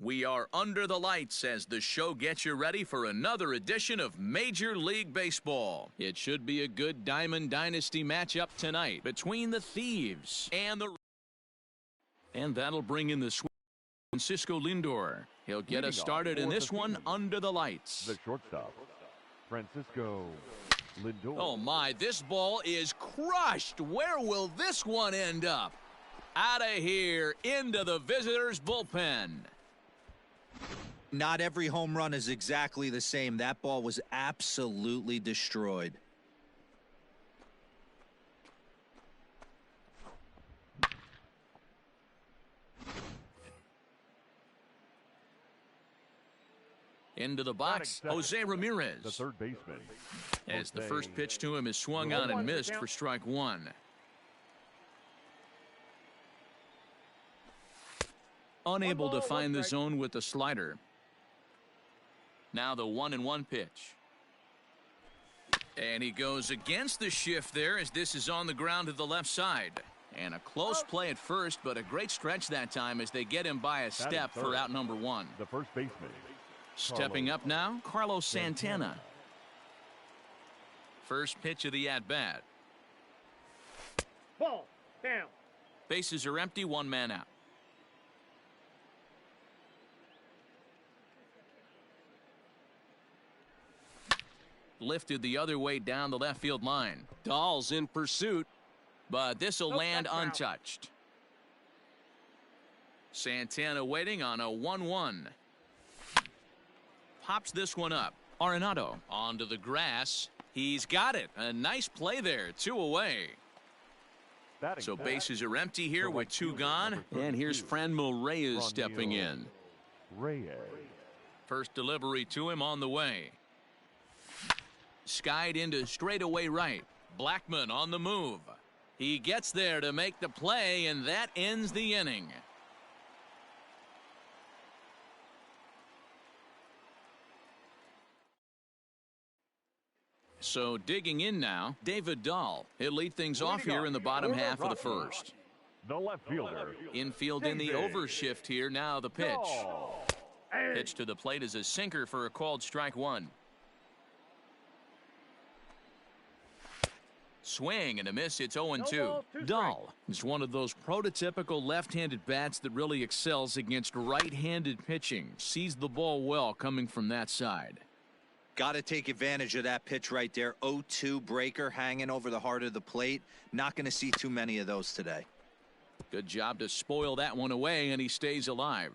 We are under the lights as the show gets you ready for another edition of Major League Baseball. It should be a good Diamond Dynasty matchup tonight between the Thieves and the... And that'll bring in the Francisco Lindor. He'll get us started in this one under the lights. The shortstop, Francisco Lindor. Oh my, this ball is crushed. Where will this one end up? Out of here, into the visitors' bullpen. Not every home run is exactly the same. That ball was absolutely destroyed. Into the box, Jose Ramirez. The third baseman. As the first pitch to him is swung on and missed for strike one. Unable to find the zone with the slider. Now the 1-1 pitch. And he goes against the shift there as this is on the ground to the left side. And a close play at first, but a great stretch that time as they get him by a step for out number one. The first baseman. Stepping up now, Carlos Santana. First pitch of the at-bat. Ball down. Bases are empty, one man out. Lifted the other way down the left field line. Dahl's in pursuit, but this will land untouched. Santana waiting on a 1-1. Pops this one up. Arenado onto the grass. He's got it. A nice play there. 2 away. So bases are empty here with 2 gone. And here's Franmil Reyes stepping in. First delivery to him on the way. Skied into straightaway right. Blackmon on the move. He gets there to make the play, and that ends the inning. So digging in now, David Dahl. He'll lead things off here in the bottom half of the first. The left fielder. Infield in the overshift here. Now the pitch. Pitch to the plate is a sinker for a called strike one. Swing and a miss. It's 0-2. Dahl is one of those prototypical left-handed bats that really excels against right-handed pitching. Sees the ball well coming from that side. Got to take advantage of that pitch right there. 0-2 breaker hanging over the heart of the plate. Not going to see too many of those today. Good job to spoil that one away, and he stays alive.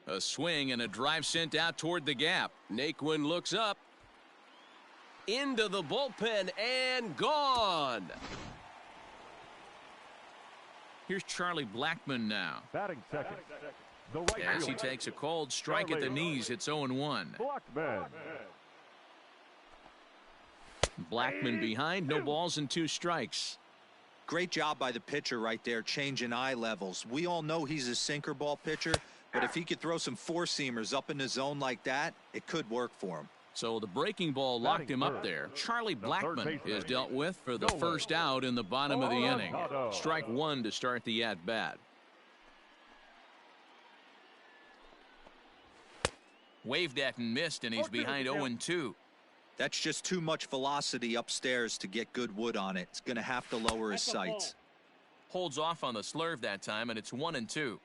A swing and a drive sent out toward the gap. Naquin looks up. Into the bullpen and gone. Here's Charlie Blackmon now. Batting second. The right As he fielder. takes a cold strike at the knees, it's 0-1. Blackmon behind, no balls and 2 strikes. Great job by the pitcher right there, changing eye levels. We all know he's a sinker ball pitcher, but if he could throw some 4-seamers up in the zone like that, it could work for him. So the breaking ball locked him up there. Charlie Blackmon is dealt with for the first out in the bottom of the inning. Strike one to start the at-bat. Waved at and missed, and he's behind 0-2. That's just too much velocity upstairs to get good wood on it. It's going to have to lower his sights. Holds off on the slurve that time, and it's 1-2.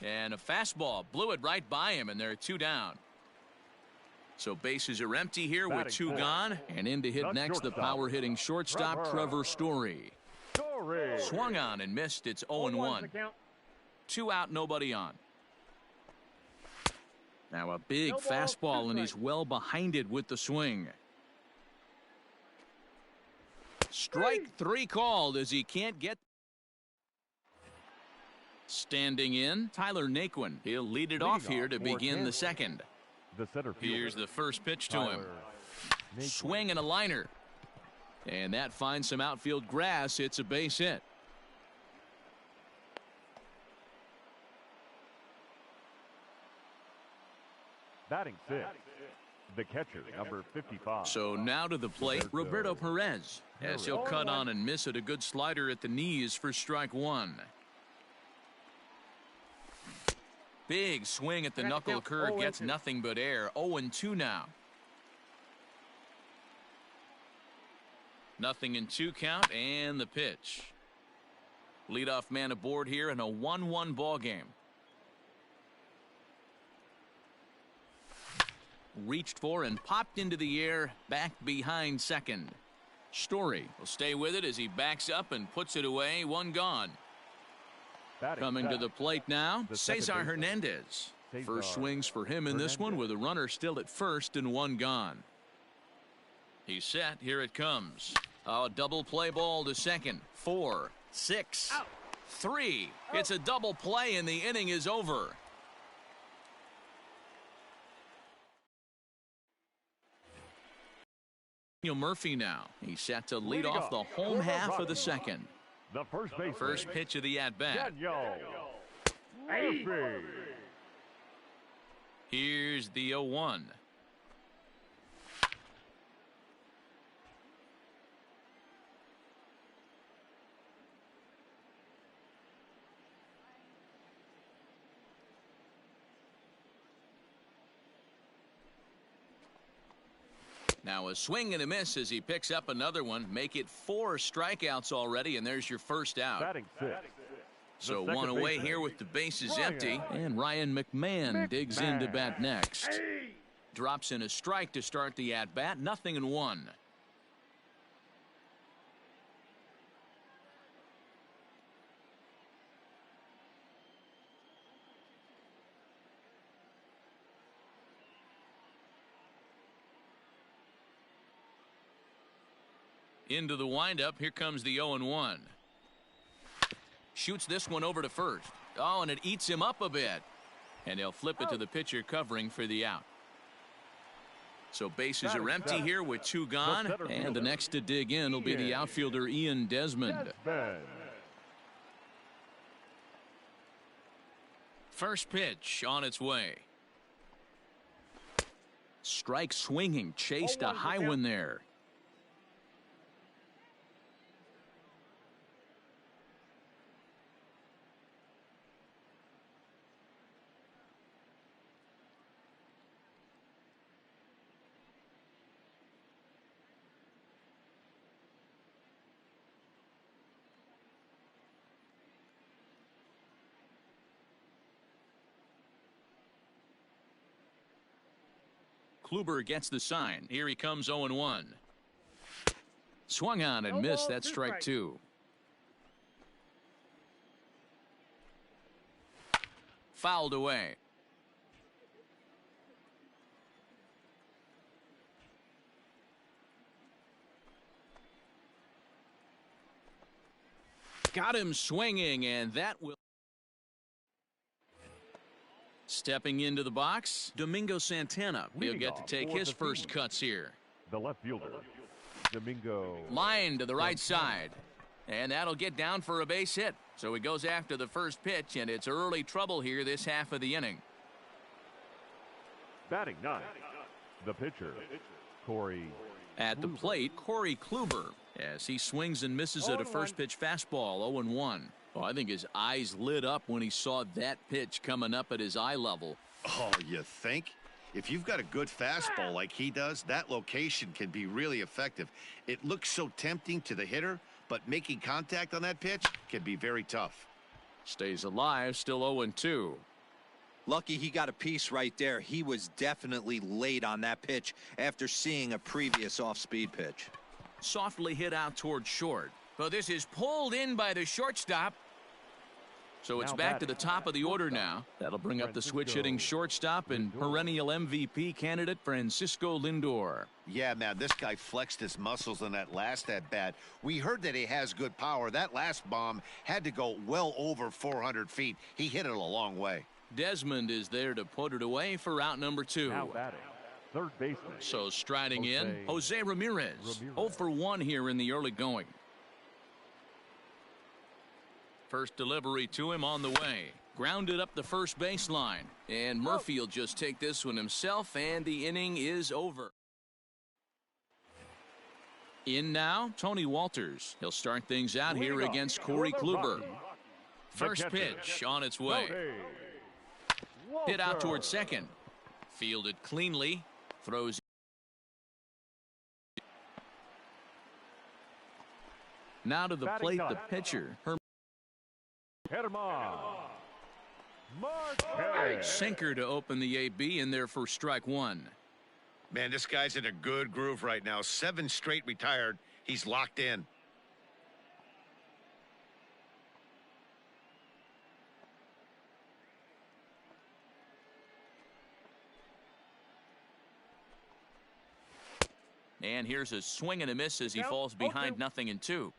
And a fastball blew it right by him, and there are 2 down. So bases are empty here with 2 gone, and in to hit next the power hitting shortstop Trevor Story. Swung on and missed. It's 0-1. 2 out, nobody on. Now a big fastball, and he's well behind it with the swing. Strike 3 called as he can't get. Standing in, Tyler Naquin. He'll lead it off here to begin the second. Here's the first pitch to him. Swing and a liner. And that finds some outfield grass. It's a base hit. Batting 6, The catcher, number 55. So now to the plate, Roberto Perez, as he'll cut on and miss it. A good slider at the knees for strike one. Big swing at the knuckle curve, gets nothing but air. 0-2 now. 0-2 count, and the pitch. Leadoff man aboard here in a 1-1 ball game. Reached for and popped into the air, back behind second. Story will stay with it as he backs up and puts it away. One gone. Coming to the plate now, Cesar Hernandez. First swings for him in this one with a runner still at first and one gone. He's set. Here it comes. A double play ball to second. 4, 6, 3. It's a double play and the inning is over. Daniel Murphy now. He's set to lead off the home half of the second. The first pitch of the at-bat. Murphy. Here's the 0-1. Now a swing and a miss as he picks up another one. Make it 4 strikeouts already, and there's your first out. Batting 6. So one away here with the bases empty, and Ryan McMahon digs in to bat next. Drops in a strike to start the at-bat. 0-1. Into the windup. Here comes the 0-1. Shoots this one over to first. Oh, and it eats him up a bit. And he'll flip it to the pitcher covering for the out. So bases are empty here with 2 gone. And the next to dig in will be the outfielder Ian Desmond. First pitch on its way. Strike swinging. Chased a high one there. Kluber gets the sign. Here he comes. 0-1. Swung on and missed. That's strike 2. Fouled away. Got him swinging, and that will. Stepping into the box, Domingo Santana. He'll get to take his first cuts here. The left fielder, Domingo. Line to the right side. And that'll get down for a base hit. So he goes after the first pitch, and it's early trouble here this half of the inning. Batting 9. The pitcher, Corey. At the plate, Corey Kluber, as he swings and misses at a first pitch fastball. 0-1. Oh, I think his eyes lit up when he saw that pitch coming up at his eye level. Oh, you think? If you've got a good fastball like he does, that location can be really effective. It looks so tempting to the hitter, but making contact on that pitch can be very tough. Stays alive, still 0-2. Lucky he got a piece right there. He was definitely late on that pitch after seeing a previous off-speed pitch. Softly hit out toward short. But this is pulled in by the shortstop. So it's back to the top of the order now. That'll bring up the switch-hitting shortstop and perennial MVP candidate Francisco Lindor. Yeah, man, this guy flexed his muscles on that last at-bat. We heard that he has good power. That last bomb had to go well over 400 feet. He hit it a long way. Desmond is there to put it away for out number 2. Now batting, third baseman. So striding in, Jose Ramirez. 0-1 here in the early going. First delivery to him on the way. Grounded up the first baseline. And Murphy will just take this one himself, and the inning is over. In now, Tony Walters. He'll start things out here against Corey Kluber. First pitch on its way. Hit out towards second. Fielded cleanly. Throws. Now to the plate, the pitcher. Sinker to open the AB in there for strike one. Man, this guy's in a good groove right now. 7 straight retired. He's locked in. And here's a swing and a miss as he falls behind 0-2.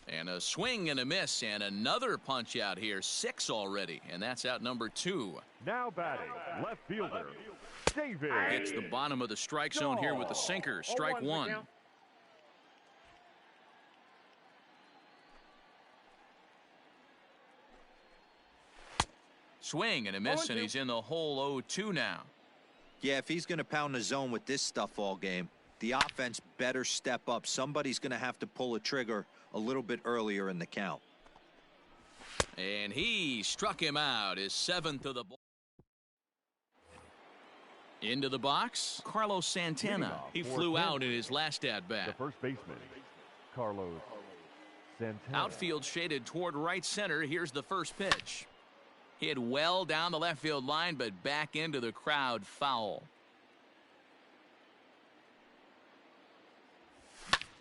And a swing and a miss, and another punch out here. 6 already, and that's out number 2. Now batting, left fielder, David. Hits the bottom of the strike zone here with the sinker. Strike one. Swing and a miss, and he's in the hole 0-2 now. Yeah, if he's going to pound the zone with this stuff all game, the offense better step up. Somebody's going to have to pull a trigger a little bit earlier in the count. And he struck him out, his 7th of the ball. Into the box, Carlos Santana. He flew out in his last at-bat. The first baseman, Carlos Santana. Outfield shaded toward right center. Here's the first pitch. Hit well down the left field line, but back into the crowd, foul.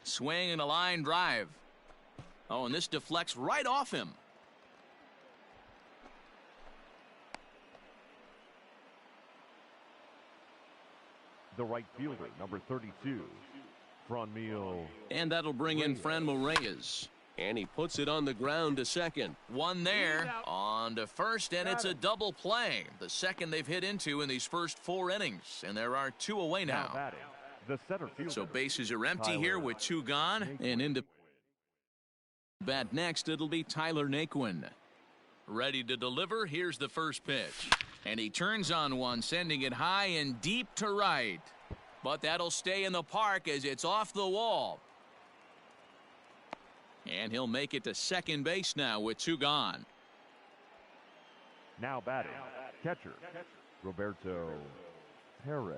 Swing and a line drive. Oh, and this deflects right off him. The right fielder, number 32, Franmil. And that'll bring in Franmil Reyes. And he puts it on the ground to second. One there on to first, and it's a double play. The second they've hit into in these first 4 innings. And there are 2 away now. Batting, the center fielder. So bases are empty here with 2 gone. And into bat next, it'll be Tyler Naquin. Ready to deliver. Here's the first pitch. And he turns on one, sending it high and deep to right. But that'll stay in the park as it's off the wall. And he'll make it to second base now with 2 gone. Now batting, catcher, Roberto Perez.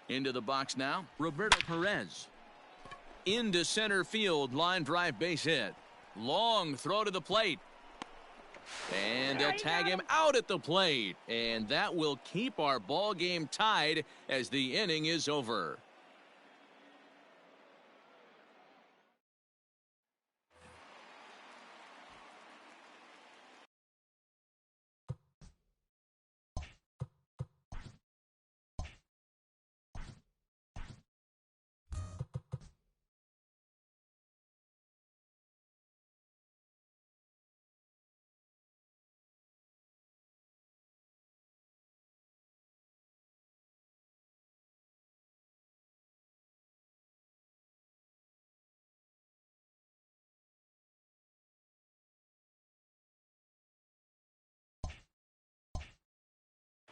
Into the box now, Roberto Perez. Into center field, line drive base hit. Long throw to the plate. And they'll tag him out at the plate. And that will keep our ball game tied as the inning is over.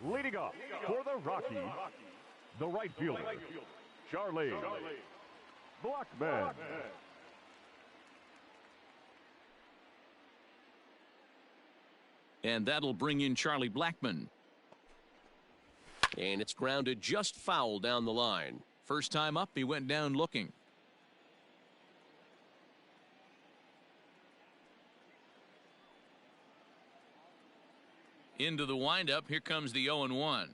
Leading off for the Rockies, the right fielder, Charlie Blackmon. And that'll bring in Charlie Blackmon. And it's grounded just foul down the line. First time up, he went down looking. Into the windup. Here comes the 0-1.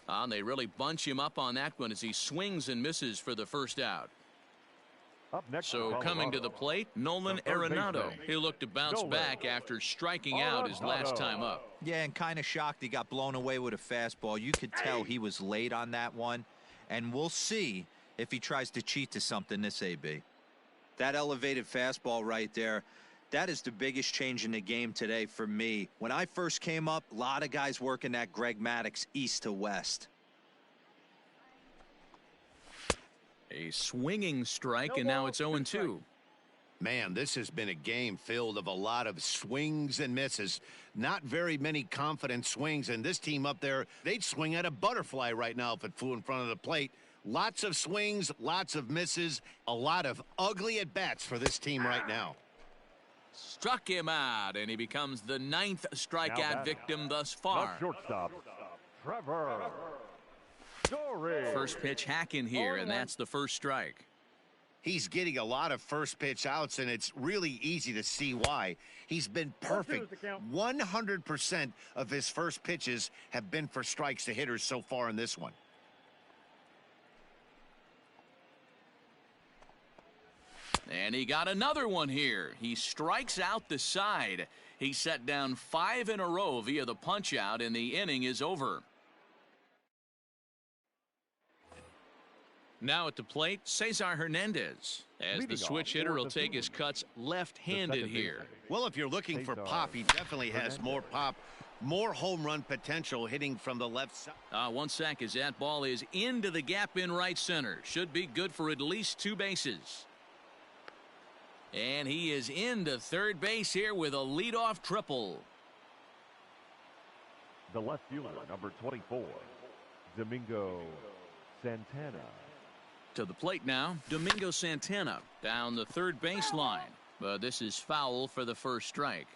And they really bunch him up on that one as he swings and misses for the first out. Up next, so coming to the plate, Nolan Arenado. He'll look to bounce back after striking out his last time up. Yeah, and kind of shocked he got blown away with a fastball. You could tell he was late on that one. and we'll see if he tries to cheat to something this AB. That elevated fastball right there, that is the biggest change in the game today for me. When I first came up, a lot of guys working that Greg Maddux east to west. A swinging strike, and now it's 0-2. Man, this has been a game filled of a lot of swings and misses. Not very many confident swings, and this team up there, they'd swing at a butterfly right now if it flew in front of the plate. Lots of swings, lots of misses, a lot of ugly at-bats for this team right now. Struck him out, and he becomes the 9th strikeout victim thus far. Shortstop, Trevor Story. First pitch hacking here, and that's the first strike. He's getting a lot of first pitch outs, and it's really easy to see why. He's been perfect. 100% of his first pitches have been for strikes to hitters so far in this one. And he got another one here. He strikes out the side. He set down 5 in a row via the punch out, and the inning is over. Now at the plate, Cesar Hernandez. As the switch hitter will take his cuts left-handed here. Well, if you're looking for pop, he definitely has more pop, more home run potential hitting from the left side. 1 sec as that ball is into the gap in right center. Should be good for at least 2 bases. And he is into third base here with a leadoff triple. The left fielder, number 24, Domingo Santana. To the plate now, Domingo Santana down the third baseline. But this is foul for the first strike.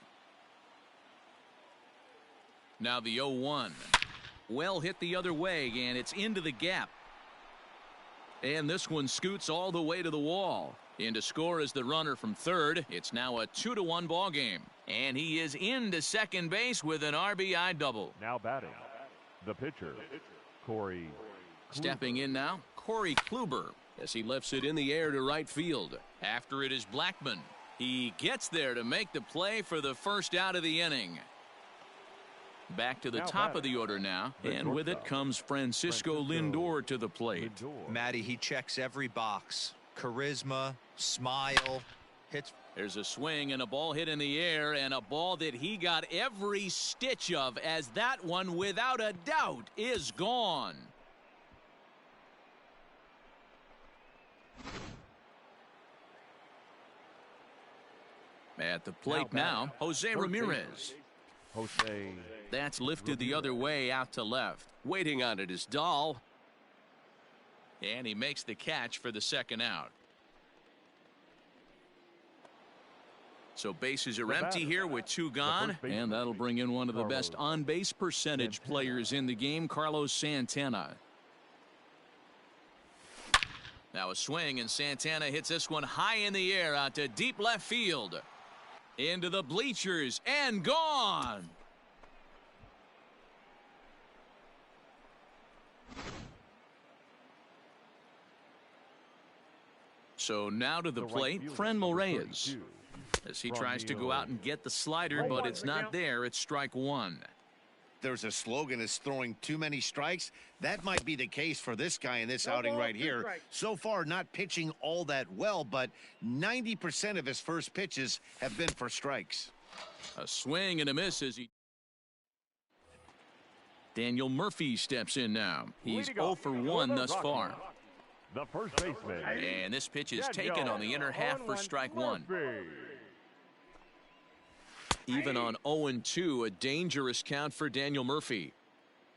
Now the 0-1. Well hit the other way, and it's into the gap. And this one scoots all the way to the wall. In to score is the runner from third. It's now a 2-1 ball game. And he is into second base with an RBI double. Now batting, the pitcher, Corey. Stepping in now, Corey Kluber, as he lifts it in the air to right field. After it is Blackmon. He gets there to make the play for the first out of the inning. Back to the top of the order now, and with it comes Francisco Lindor to the plate. Matty, he checks every box. Charisma, smile, hits. There's a swing and a ball hit in the air, and a ball that he got every stitch of, as that one, without a doubt, is gone. At the plate now, Jose Ramirez. Jose. That's lifted the other way out to left. Waiting on it is Dahl. And he makes the catch for the second out. So bases are empty here with 2 gone. And that'll bring in one of the best on-base percentage players in the game, Carlos Santana. Now a swing, and Santana hits this one high in the air out to deep left field. Into the bleachers and gone. So now to the plate, Franmil Reyes. As he tries to go out and get the slider, but it's not there. It's strike 1. There's a slogan is throwing too many strikes. That might be the case for this guy in this outing right here. So far, not pitching all that well, but 90% of his first pitches have been for strikes. A swing and a miss as he. Daniel Murphy steps in now. He's 0 for 1 thus far. The first baseman. And this pitch is taken on the inner half for strike 1. Even on 0-2, a dangerous count for Daniel Murphy.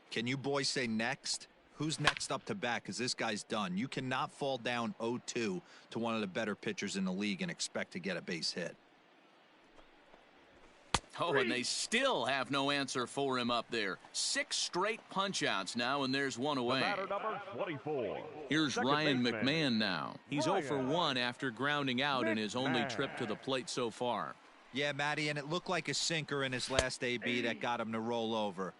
Can you boys say next? Who's next up to bat? Because this guy's done. You cannot fall down 0-2 to one of the better pitchers in the league and expect to get a base hit. Oh, and they still have no answer for him up there. 6 straight punch-outs now, and there's one away. Number 24. Here's Ryan McMahon now. He's 0 for 1 after grounding out in his only trip to the plate so far. Yeah, Matty, and it looked like a sinker in his last AB that got him to roll over.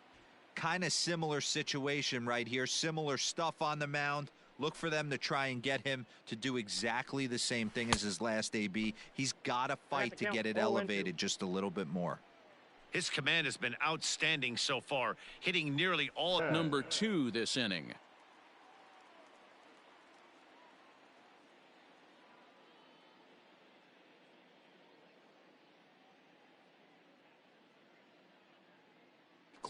Kind of similar situation right here. Similar stuff on the mound. Look for them to try and get him to do exactly the same thing as his last AB. He's got to fight to get it elevated just a little bit more. His command has been outstanding so far, hitting nearly all. Number 2 this inning.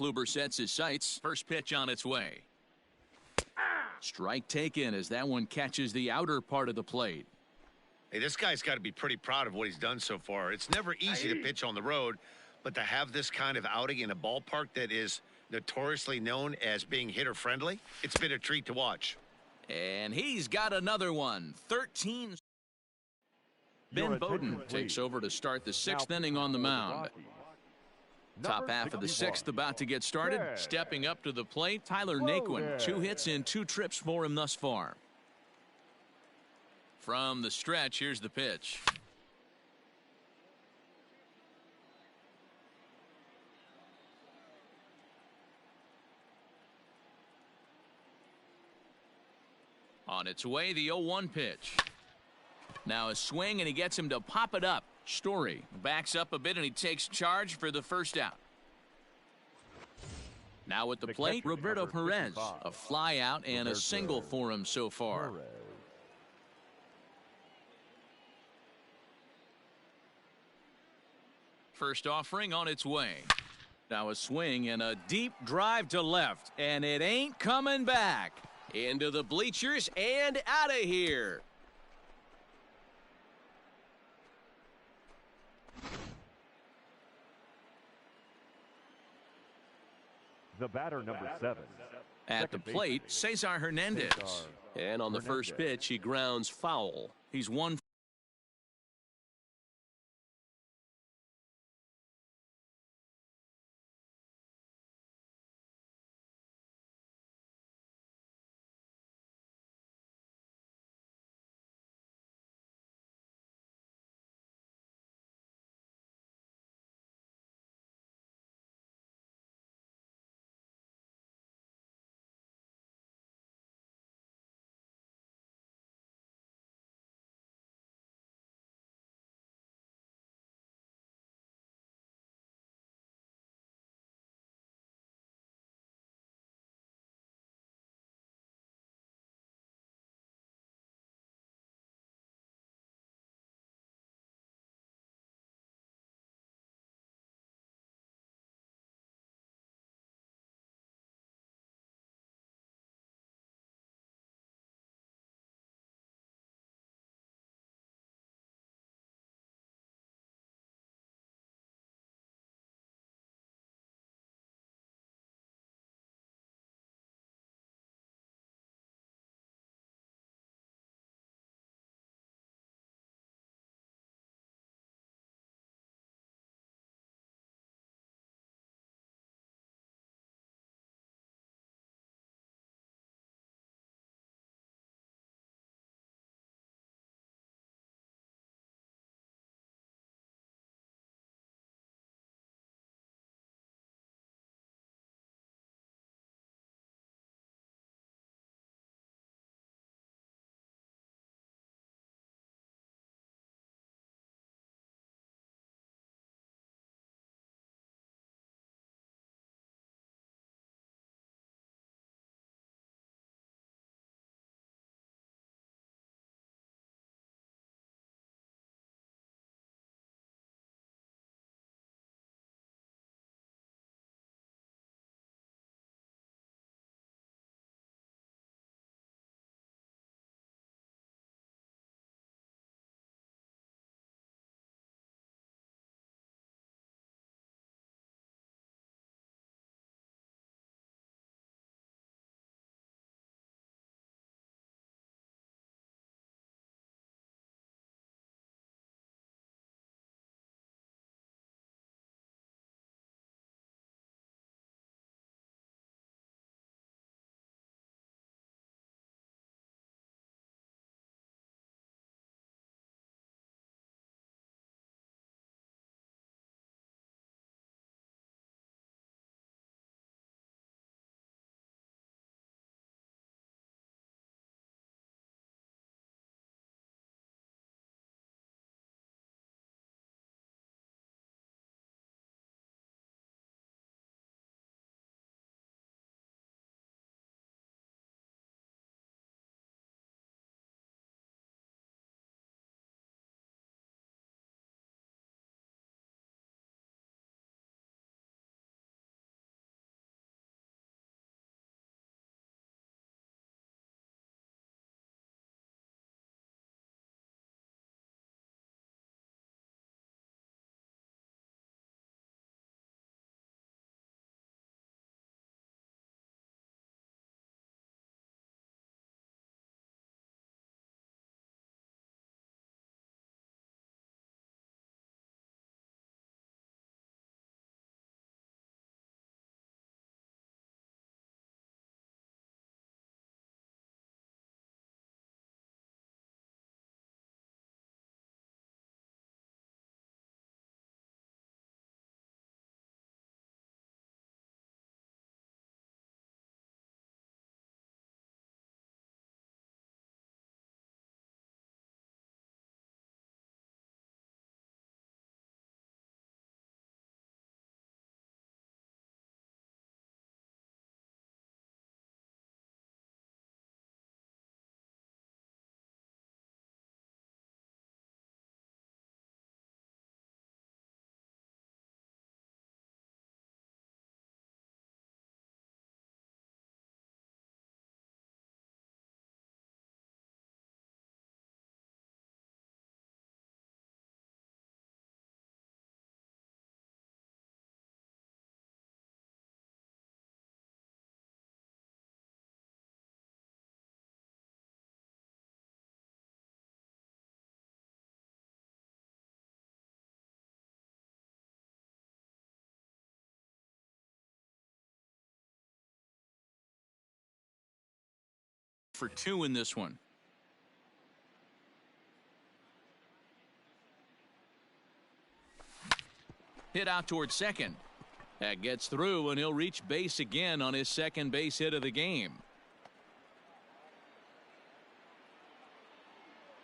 Kluber sets his sights. First pitch on its way. Strike taken as that one catches the outer part of the plate. Hey, this guy's got to be pretty proud of what he's done so far. It's never easy to pitch on the road, but to have this kind of outing in a ballpark that is notoriously known as being hitter-friendly, it's been a treat to watch. And he's got another one. 13. Ben Bowden takes over to start the 6th inning on the mound. Top half of the 6th about to get started. Stepping up to the plate, Tyler Naquin. 2 hits in 2 trips for him thus far. From the stretch, here's the pitch. On its way, the 0-1 pitch. Now a swing, and he gets him to pop it up. Story backs up a bit, and he takes charge for the first out. Now at the plate, Roberto Perez. A fly out and a single for him so far. First offering on its way. Now a swing and a deep drive to left, and it ain't coming back. Into the bleachers and out of here. The batter, number 7. At the plate, Cesar Hernandez. And on the first pitch, he grounds foul. He's 1 for 2 in this one. Hit out towards second. That gets through, and he'll reach base again on his second base hit of the game.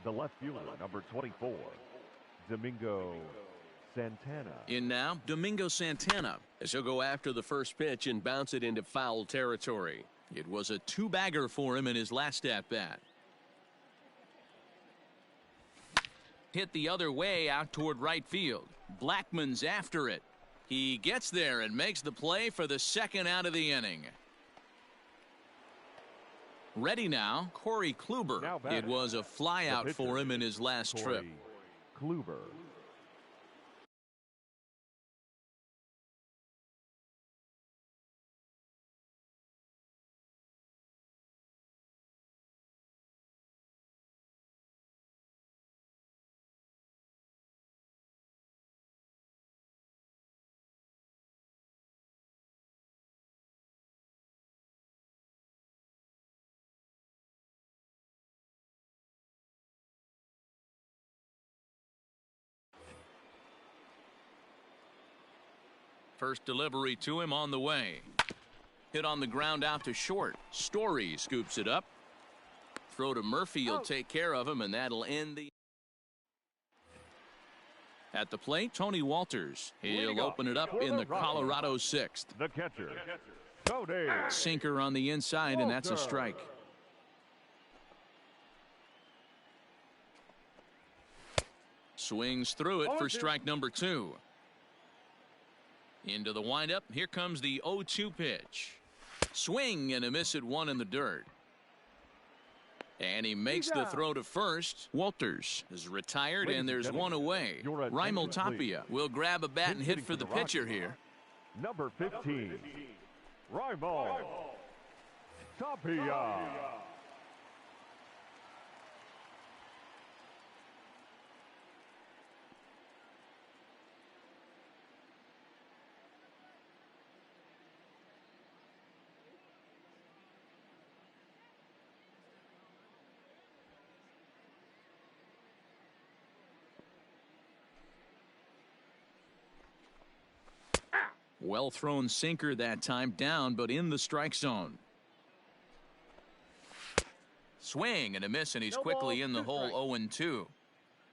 The left fielder, number 24, Domingo Santana. In now, Domingo Santana, as he'll go after the first pitch and bounce it into foul territory. It was a 2-bagger for him in his last at-bat. Hit the other way out toward right field. Blackmon's after it. He gets there and makes the play for the second out of the inning. Ready now, Corey Kluber. It was a flyout for him in his last trip. Kluber. First delivery to him on the way. Hit on the ground out to short. Story scoops it up. Throw to Murphy. He'll take care of him, and that'll end the. At the plate, Tony Walters. He'll open it up in the Colorado 6th. The catcher, Tony. Sinker on the inside, and that's a strike. Swings through it for strike number 2. Into the windup. Here comes the 0-2 pitch. Swing and a miss at 1 in the dirt. And he makes the throw to first. Walters is retired, and there's 1 away. Raimel Tapia will grab a bat and hit for the pitcher here. Number 15, Raimel Tapia. Well thrown sinker that time, down but in the strike zone. Swing and a miss, and he's quickly in the hole. 0-2.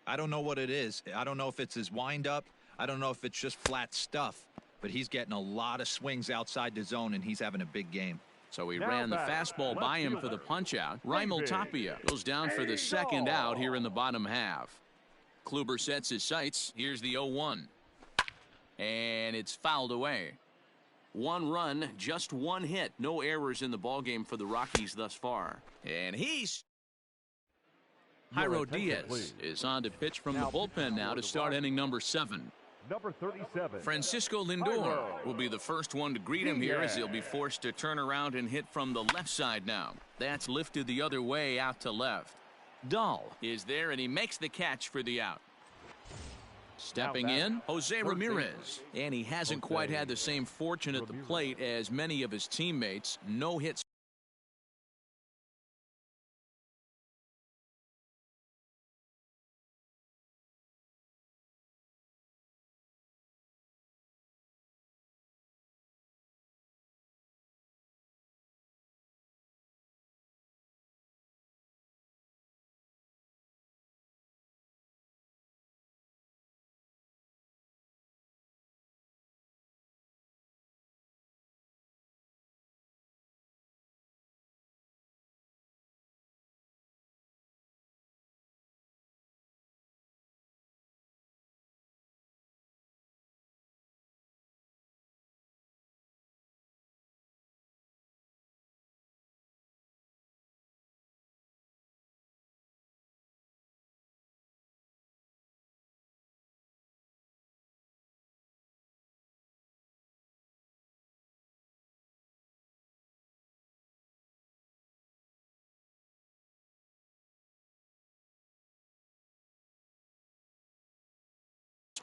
I don't know what it is. I don't know if it's his windup. I don't know if it's just flat stuff, but he's getting a lot of swings outside the zone, and he's having a big game. So he ran the fastball by him for the punch out. Raimel Tapia goes down for the second out here in the bottom half. Kluber sets his sights. Here's the 0-1. And it's fouled away. 1 run, just 1 hit. No errors in the ballgame for the Rockies thus far. And he's... Jairo Diaz is on to pitch from the bullpen now to start inning number 7. Number 37, Francisco Lindor will be the first one to greet him here as he'll be forced to turn around and hit from the left side now. That's lifted the other way out to left. Dahl is there, and he makes the catch for the out. Stepping in, Jose Ramirez. And he hasn't quite had the same fortune at the plate as many of his teammates. No hits.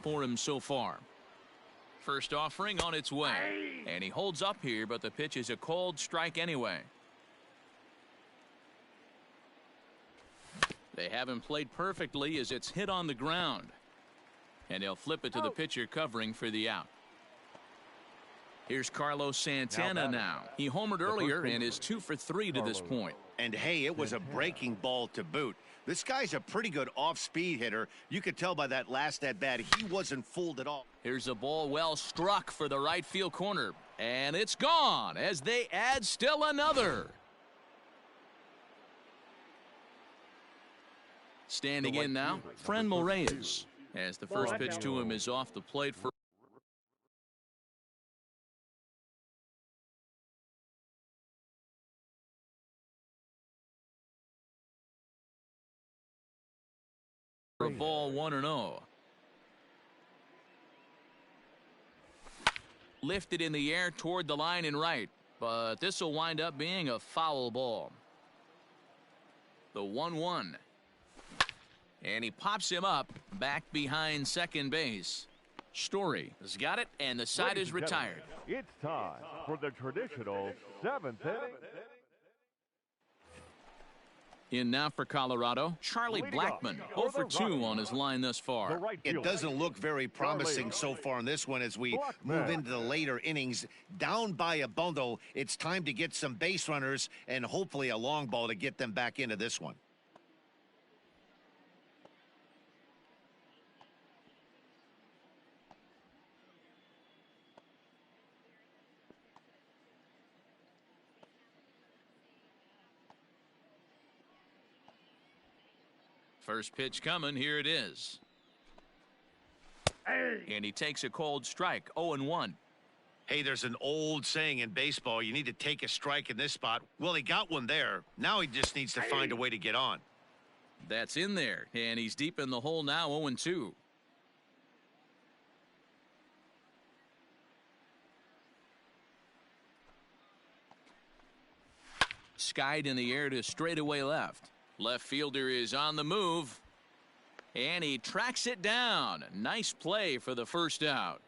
For him so far. First offering on its way, and he holds up here, but the pitch is a cold strike anyway. They haven't played perfectly as it's hit on the ground. And they'll flip it to the pitcher covering for the out. Here's Carlos Santana now. He homered earlier and is 2 for 3 to this point. And hey, it was a breaking ball to boot. This guy's a pretty good off-speed hitter. You could tell by that last at-bat he wasn't fooled at all. Here's a ball well struck for the right field corner. And it's gone as they add still another. Standing in now, Franmil Reyes, as the first pitch to him is off the plate for a ball 1-0. Lifted in the air toward the line and right, but this will wind up being a foul ball. The 1-1. And he pops him up back behind second base. Story has got it, and the side is retired. It's time for the traditional 7th inning. In now for Colorado, Charlie Blackmon, 0 for 2 on his line thus far. It doesn't look very promising so far in this one as we move into the later innings. Down by a bundle, it's time to get some base runners and hopefully a long ball to get them back into this one. First pitch coming. Here it is. And he takes a cold strike. 0-1. Hey, there's an old saying in baseball, you need to take a strike in this spot. Well, he got one there. Now he just needs to find a way to get on. That's in there. And he's deep in the hole now. 0-2. Skied in the air to straightaway left. Left fielder is on the move, and he tracks it down. Nice play for the first out.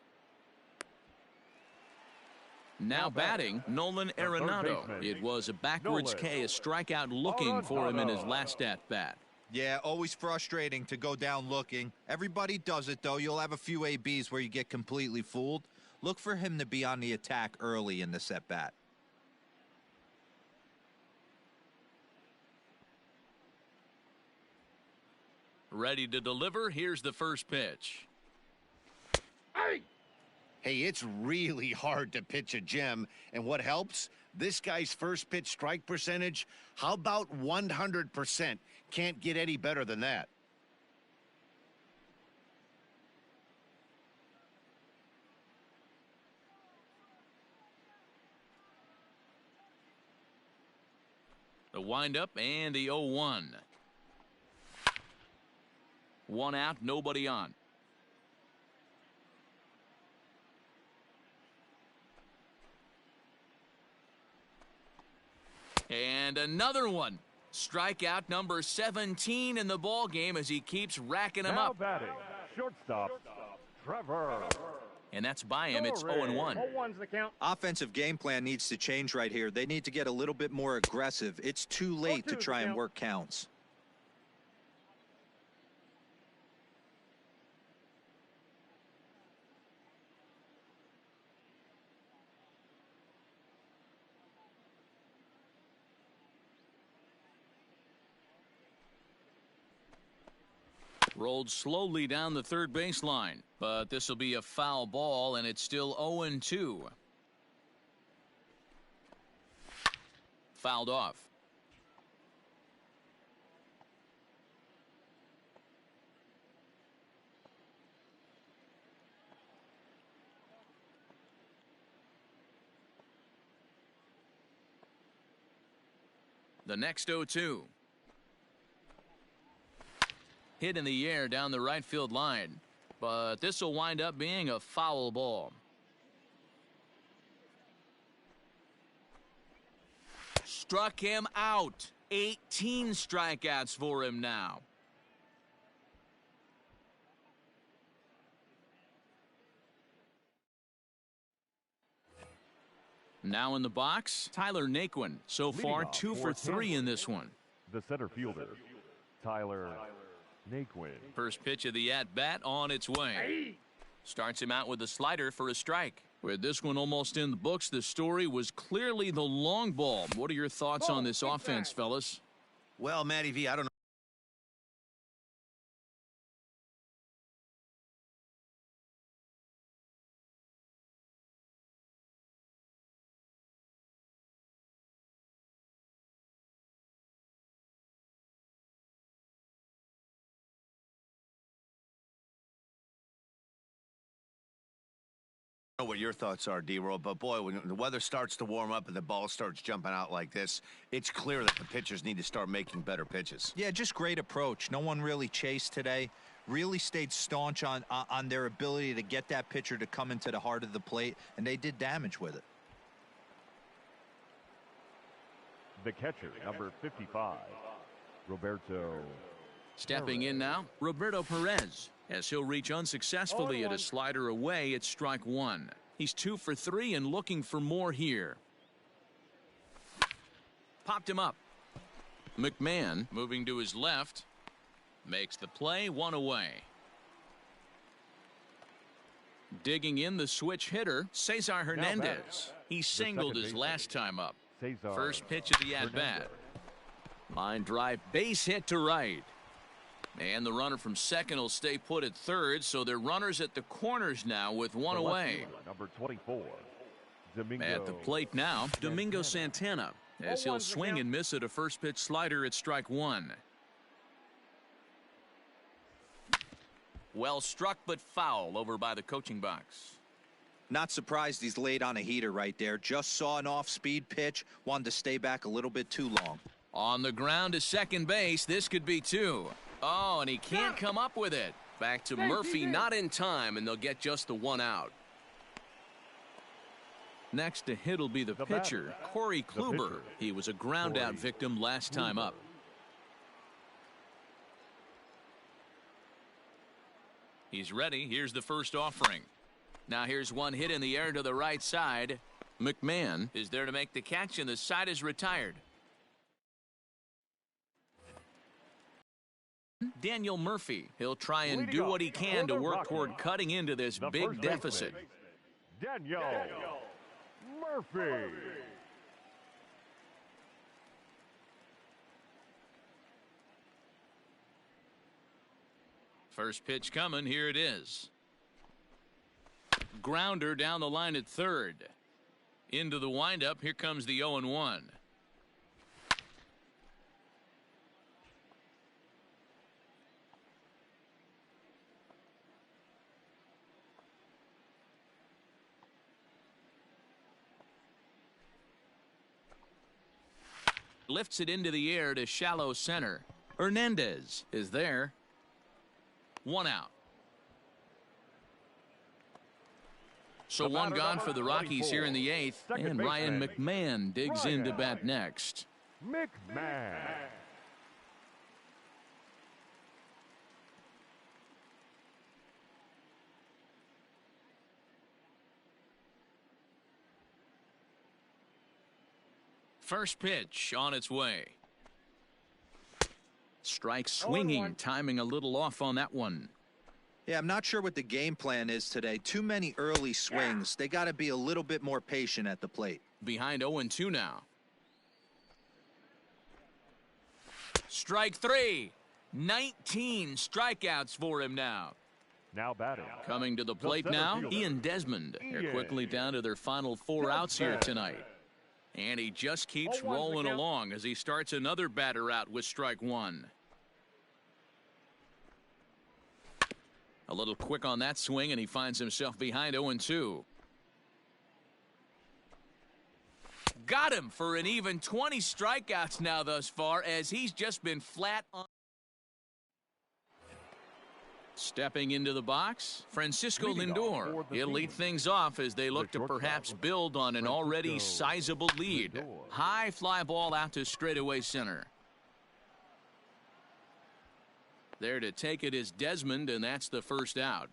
Now batting, Nolan Arenado. It was a backwards K, a strikeout looking for him in his last at-bat. Yeah, always frustrating to go down looking. Everybody does it, though. You'll have a few ABs where you get completely fooled. Look for him to be on the attack early in this at-bat. Ready to deliver. Here's the first pitch. Hey, it's really hard to pitch a gem. And what helps? This guy's first pitch strike percentage, how about 100%? Can't get any better than that. The windup and the 0-1. One out, nobody on. And another one. Strikeout number 17 in the ball game as he keeps racking them up. Batting, shortstop, Trevor. And that's by him. It's 0-1. Offensive game plan needs to change right here. They need to get a little bit more aggressive. It's too late to try and work counts. Rolled slowly down the third baseline, but this will be a foul ball, and it's still 0-2. Fouled off. The next 0-2. Hit in the air down the right field line, but this will wind up being a foul ball. Struck him out. 18 strikeouts for him now. Now in the box, Tyler Naquin. So far, 2 for 3 in this one. The center fielder, Tyler Naquin. First pitch of the at-bat on its way. Starts him out with a slider for a strike. With this one almost in the books, the story was clearly the long ball. What are your thoughts on this offense, fellas? Well, Matty V, I don't know. Know what your thoughts are, D-Roll, but boy, when the weather starts to warm up and the ball starts jumping out like this, it's clear that the pitchers need to start making better pitches. Yeah, just great approach. No one really chased today. Really stayed staunch on their ability to get that pitcher to come into the heart of the plate, and they did damage with it. The catcher, number 55, Roberto. Stepping in now, Roberto Perez, as he'll reach unsuccessfully at a slider away at strike one. He's 2 for 3 and looking for more here. Popped him up. McMahon moving to his left. Makes the play, 1 away. Digging in the switch hitter, Cesar Hernandez. He singled his last time up. Cesar First pitch of the at-bat. Line drive, base hit to right. And the runner from second will stay put at third, so they're runners at the corners now with 1 away. Number 24, Domingo. At the plate now, Domingo Santana, as he'll swing and miss at a first pitch slider at strike one. Well struck but foul over by the coaching box. Not surprised he's laid on a heater right there. Just saw an off-speed pitch, wanted to stay back a little bit too long. On the ground to second base, this could be 2. Oh, and he can't come up with it. Back to Murphy, not in time, and they'll get just the 1 out. Next to hit will be the pitcher, Corey Kluber. He was a ground-out victim last time up. He's ready. Here's the first offering. Now here's one hit in the air to the right side. McMahon is there to make the catch, and the side is retired. Daniel Murphy. He'll try and do what he can to work toward cutting into this big deficit. Daniel Murphy. First pitch coming. Here it is. Grounder down the line at third. Into the windup. Here comes the 0-1. Lifts it into the air to shallow center. Hernandez is there. 1 out. So 1 gone for the Rockies here in the 8th. And Ryan McMahon digs in to bat next. McMahon. First pitch on its way. Strike swinging, timing a little off on that one. Yeah, I'm not sure what the game plan is today. Too many early swings. They got to be a little bit more patient at the plate. Behind 0-2 now. Strike 3. 19 strikeouts for him now. Now batting. Coming to the plate now, Ian Desmond. They're quickly down to their final 4 outs here tonight. And he just keeps rolling along as he starts another batter out with strike 1. A little quick on that swing, and he finds himself behind 0-2. Got him for an even 20 strikeouts now thus far, as he's just been flat on. Stepping into the box, Francisco Lindor. He'll lead things off as they look to perhaps build on an already sizable lead. High fly ball out to straightaway center. There to take it is Desmond, and that's the first out.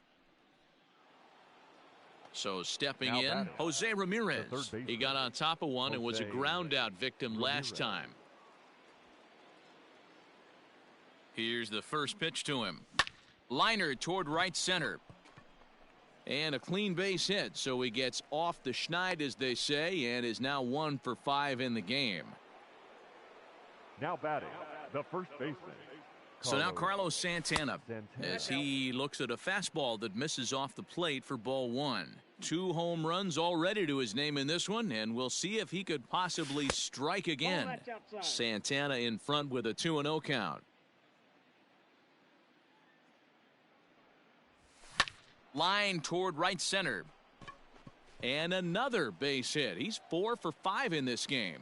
So stepping in, Jose Ramirez. He got on top of one and was a ground out victim last time. Here's the first pitch to him. Liner toward right center. And a clean base hit, so he gets off the schneid, as they say, and is now 1 for 5 in the game. Now batting, the first baseman. So now Carlos Santana, as he looks at a fastball that misses off the plate for ball 1. 2 home runs already to his name in this one, and we'll see if he could possibly strike again. Santana in front with a 2-0 count. Line toward right center. And another base hit. He's 4 for 5 in this game.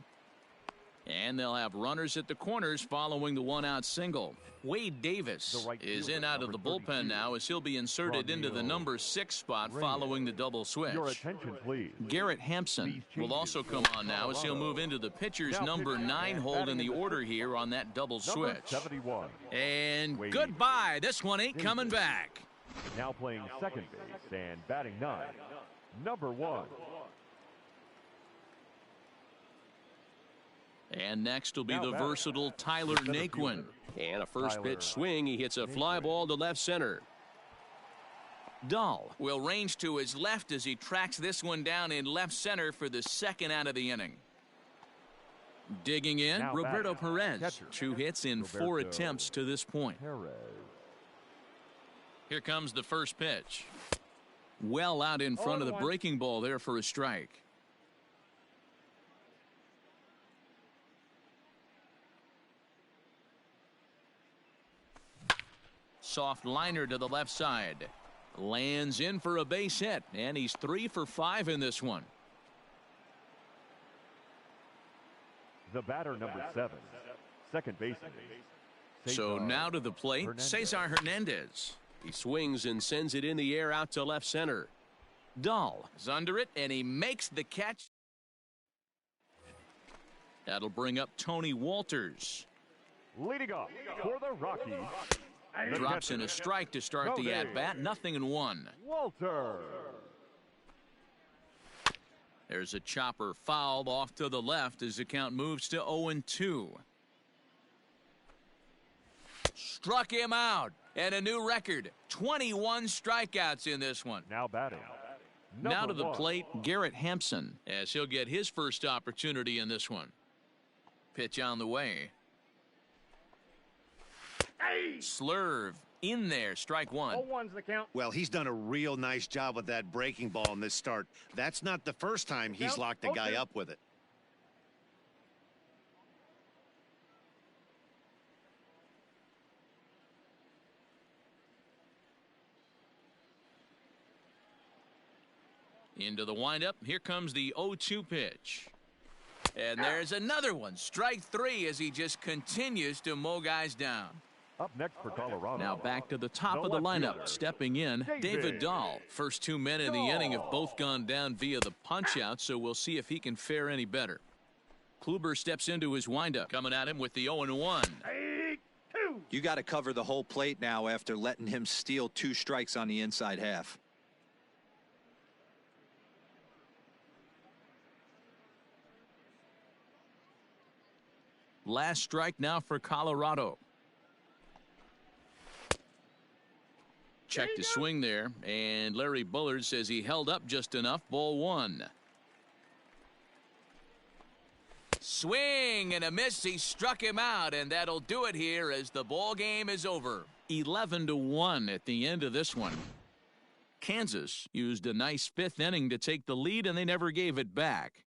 And they'll have runners at the corners following the 1-out single. Wade Davis is in out of the bullpen now, as he'll be inserted into the number 6 spot following the double switch. Your attention, please. Garrett Hampson will also come on now, as he'll move into the pitcher's number 9 hold in the order here on that double switch. 71. And goodbye. This one ain't coming back. Now playing second base and batting 9, number 1. And next will be the versatile Tyler Naquin. And a first pitch swing. He hits a fly ball to left center. Dahl will range to his left as he tracks this one down in left center for the second out of the inning. Digging in, Roberto Perez. 2 hits in 4 attempts to this point. Here comes the first pitch. Well out in front of the breaking ball there for a strike. Soft liner to the left side. Lands in for a base hit, and he's 3 for 5 in this one. The batter, number 7, second baseman. So now to the plate, Cesar Hernandez. He swings and sends it in the air out to left center. Dahl is under it, and he makes the catch. That'll bring up Tony Walters. Leading off for the Rockies. Drops in a strike to start the at-bat. 0-1. Walter. There's a chopper fouled off to the left as the count moves to 0-2. Struck him out. And a new record. 21 strikeouts in this one. Now batting. Now to the 1. plate, Garrett Hampson, as he'll get his first opportunity in this one. Pitch on the way. Slurve in there, strike 1. 0-1's the count. Well, he's done a real nice job with that breaking ball in this start. That's not the first time he's locked a guy up with it. Into the windup. Here comes the 0-2 pitch. And there's another one. Strike 3 as he just continues to mow guys down. Up next for Colorado. Now back to the top of the lineup. Stepping in, David Dahl. First 2 men in the inning have both gone down via the punch-out, so we'll see if he can fare any better. Kluber steps into his windup. Coming at him with the 0-1. You got to cover the whole plate now after letting him steal 2 strikes on the inside half. Last strike now for Colorado. Check the swing there, and Larry Bullard says he held up just enough. Ball 1. Swing and a miss. He struck him out, and that'll do it here as the ball game is over. 11-1 at the end of this one. Kansas used a nice 5th inning to take the lead, and they never gave it back.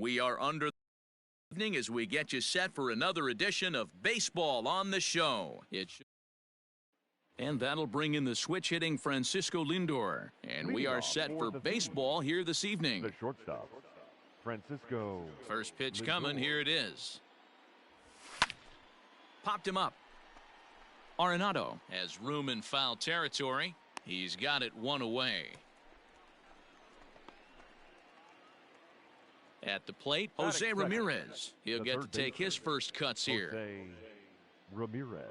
We are under the evening as we get you set for another edition of Baseball on the Show. And that'll bring in the switch-hitting Francisco Lindor. And we are set for baseball here this evening. The shortstop, Francisco. First pitch Lindor. coming. Here it is. Popped him up. Arenado has room in foul territory. He's got it one away. At the plate, Jose Ramirez. He'll get to take his first cuts here. Jose Ramirez.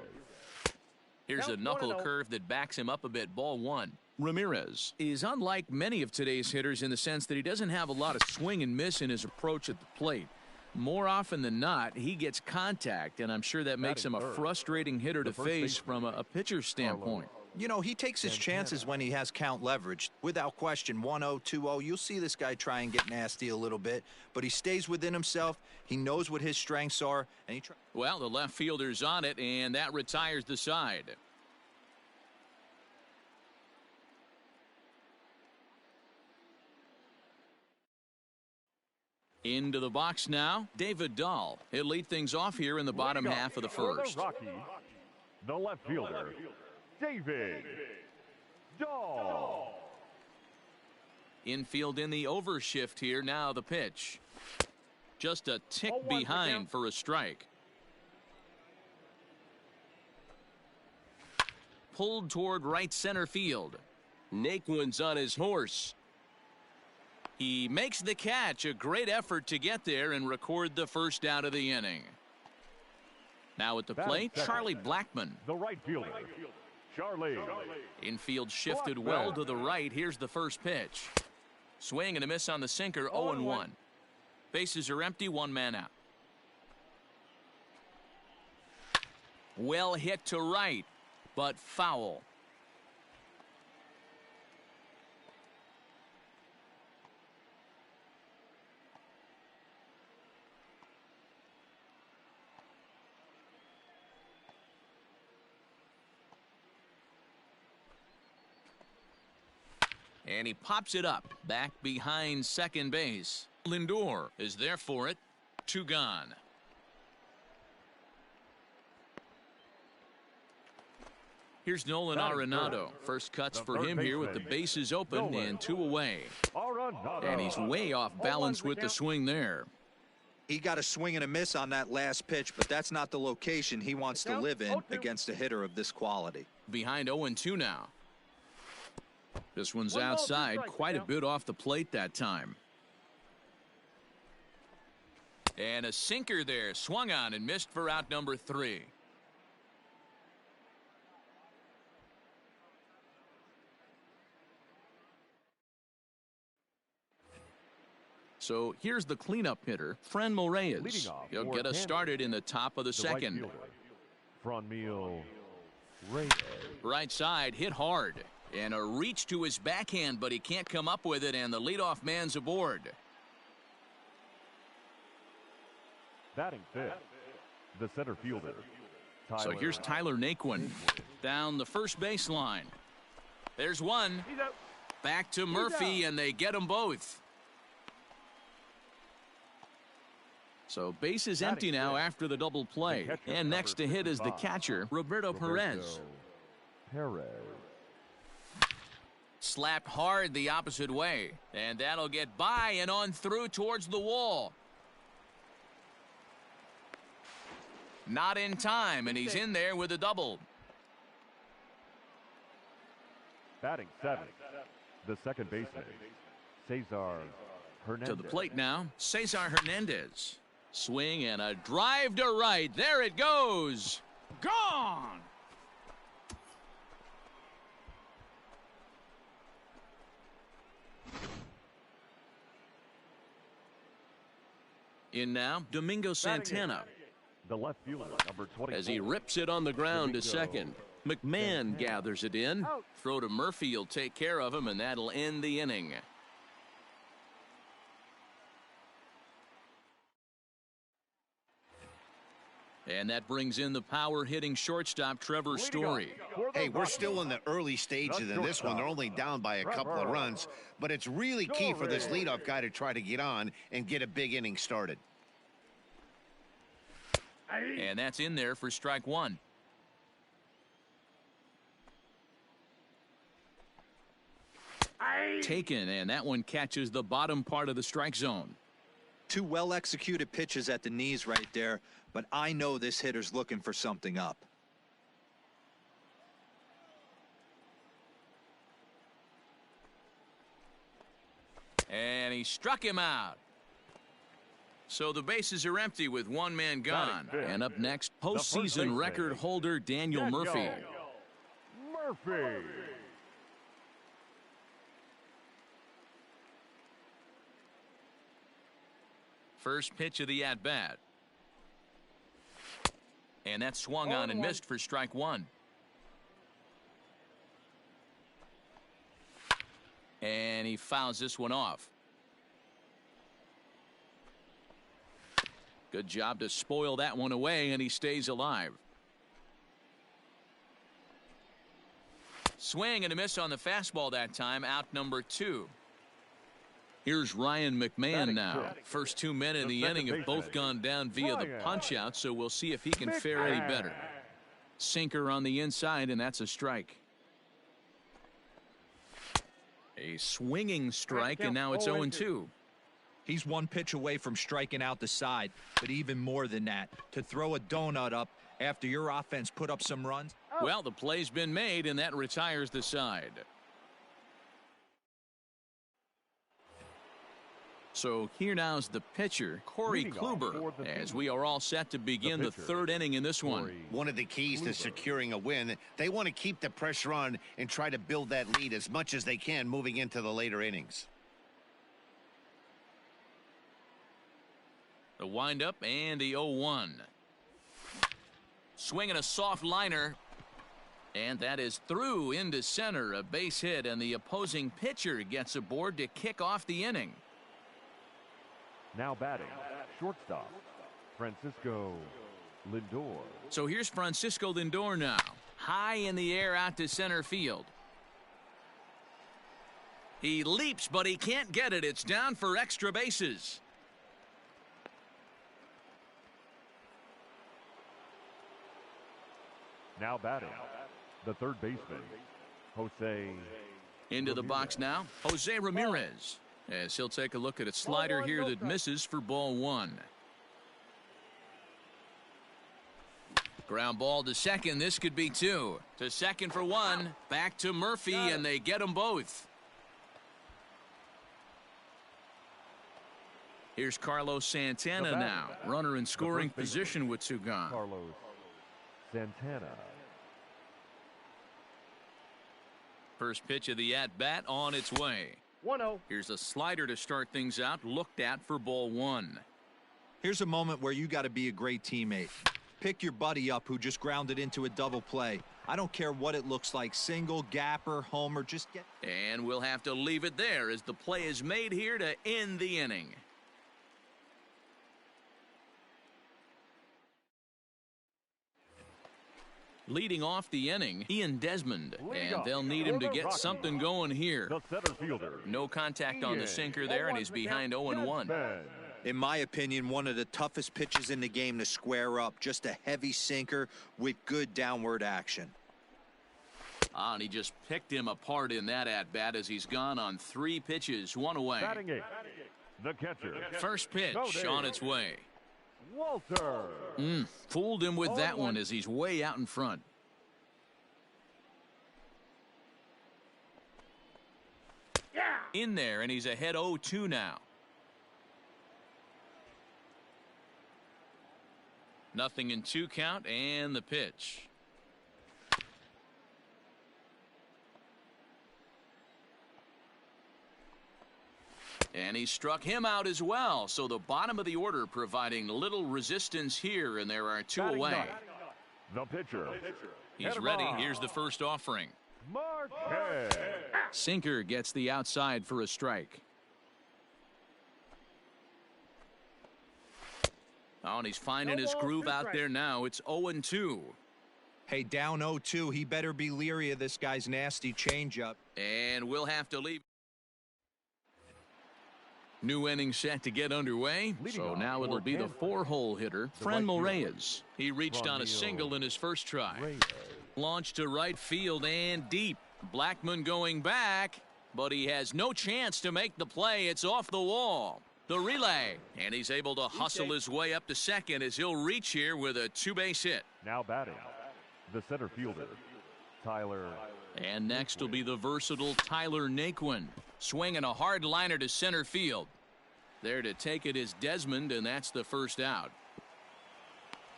Here's a knuckle curve that backs him up a bit. Ball one. Ramirez is unlike many of today's hitters in the sense that he doesn't have a lot of swing and miss in his approach at the plate. More often than not, he gets contact, and I'm sure that makes him a frustrating hitter to face from a pitcher's standpoint. You know, he takes his chances when he has count leverage. Without question, 1-0, 2-0, you'll see this guy try and get nasty a little bit, but he stays within himself. He knows what his strengths are, and he Well, the left fielder's on it, and that retires the side. Into the box now, David Dahl. He'll lead things off here in the bottom half of the first. For the Rockies, the left fielder, David Dahl. Infield in the overshift here. Now the pitch. Just a tick behind for a strike. Pulled toward right center field. Naquin's on his horse. He makes the catch. A great effort to get there and record the first out of the inning. Now at the plate, Charlie Blackmon. The right fielder, Charlie. Infield shifted well to the right. Here's the first pitch. Swing and a miss on the sinker. 0-1. Bases are empty. One man out. Well hit to right, but foul. And he pops it up back behind second base. Lindor is there for it. 2 gone. Here's Nolan Arenado. First cuts for him here with the bases open and 2 away. And he's way off balance with the swing there. He got a swing and a miss on that last pitch, but that's not the location he wants to live in against a hitter of this quality. Behind 0-2 now. This one's outside, quite a bit off the plate that time. And a sinker there, swung on and missed for out number 3. So here's the cleanup hitter, Franmil Reyes. He'll get us started in the top of the second. Franmil Reyes. Right side, hit hard. And a reach to his backhand, but he can't come up with it, and the leadoff man's aboard. Batting fifth, the center fielder, Tyler. So here's Tyler Naquin down the first baseline. There's one. Back to Murphy, and they get them both. So base is empty now after the double play. And next to hit is the catcher, Roberto Perez. Slapped hard the opposite way. And that'll get by and on through towards the wall. Not in time, and he's in there with a double. Batting seventh, the second baseman, Cesar Hernandez. To the plate now, Cesar Hernandez. Swing and a drive to right. There it goes. Gone. In now, Domingo Santana. The left fielder, number 24. As he rips it on the ground to second. McMahon gathers it in. Throw to Murphy. He'll take care of him, and that'll end the inning. And that brings in the power-hitting shortstop, Trevor Story. Hey, we're still in the early stages in this one. They're only down by a couple of runs, but it's really key for this leadoff guy to try to get on and get a big inning started. And that's in there for strike one. Taken, and that one catches the bottom part of the strike zone. Two well-executed pitches at the knees right there, but I know this hitter's looking for something up. And he struck him out. So the bases are empty with one man gone. And up next, postseason record holder Daniel Murphy. First pitch of the at-bat. And that swung on and missed for strike one. And he fouls this one off. Good job to spoil that one away, and he stays alive. Swing and a miss on the fastball that time, out number 2. Here's Ryan McMahon now. First 2 men in the inning have both gone down via the punch-out, so we'll see if he can fare any better. Sinker on the inside, and that's a strike. A swinging strike, and now it's 0-2. He's one pitch away from striking out the side, but even more than that, to throw a donut up after your offense put up some runs. Well, the play's been made, and that retires the side. So here now's the pitcher, Corey Kluber, as we are all set to begin the third inning in this one. One of the keys to securing a win, they want to keep the pressure on and try to build that lead as much as they can moving into the later innings. The windup and the 0-1. Swinging a soft liner. And that is through into center, a base hit, and the opposing pitcher gets aboard to kick off the inning. Now batting, shortstop, Francisco Lindor. So here's Francisco Lindor now. High in the air out to center field. He leaps, but he can't get it. It's down for extra bases. Now batting, the third baseman, Jose. Into the box now, Jose Ramirez. As he'll take a look at a slider here that misses for ball one. Ground ball to second. This could be 2. To second for 1. Back to Murphy, and they get them both. Here's Carlos Santana now. Runner in scoring position with 2 gone. Carlos Santana. First pitch of the at-bat on its way. 1-0. Here's a slider to start things out, looked at for ball one. Here's a moment where you got to be a great teammate. Pick your buddy up who just grounded into a double play. I don't care what it looks like, single, gapper, homer, just get. And we'll have to leave it there as the play is made here to end the inning. Leading off the inning, Ian Desmond, and they'll need him to get something going here. The center fielder. No contact on the sinker there, and he's behind 0-1. In my opinion, one of the toughest pitches in the game to square up. Just a heavy sinker with good downward action. And he just picked him apart in that at-bat as he's gone on 3 pitches, 1 away. Batting 8, the catcher. First pitch on its way. Walter. Fooled him with that one as he's way out in front. In there, and he's ahead 0-2 now. Nothing in 2 count, and the pitch. And he struck him out as well. So the bottom of the order providing little resistance here, and there are 2 away. The pitcher. He's ready. Here's the first offering. Marquez. Sinker gets the outside for a strike. Oh, and he's finding his groove out there now. It's 0-2. Hey, down 0-2. He better be leery of this guy's nasty changeup. And we'll have to leave. New inning set to get underway. So now it'll be the 4-hole hitter, Franmil Reyes. He reached on a single in his first try. Launched to right field and deep. Blackmon going back, but he has no chance to make the play. It's off the wall. The relay, and he's able to hustle his way up to second as he'll reach here with a 2-base hit. Now batting, the center fielder, Tyler. And next will be the versatile Tyler Naquin, swinging a hard liner to center field. There to take it is Desmond, and that's the first out.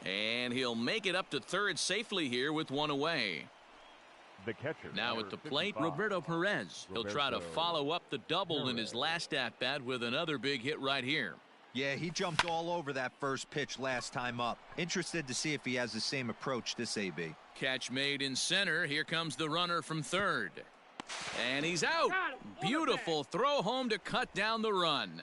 And he'll make it up to third safely here with one away. The catcher. Now at the plate, Roberto Perez. He'll try to follow up the double in his last at-bat with another big hit right here. Yeah, he jumped all over that first pitch last time up. Interested to see if he has the same approach this AB. Catch made in center. Here comes the runner from third. And he's out. Beautiful throw home to cut down the run.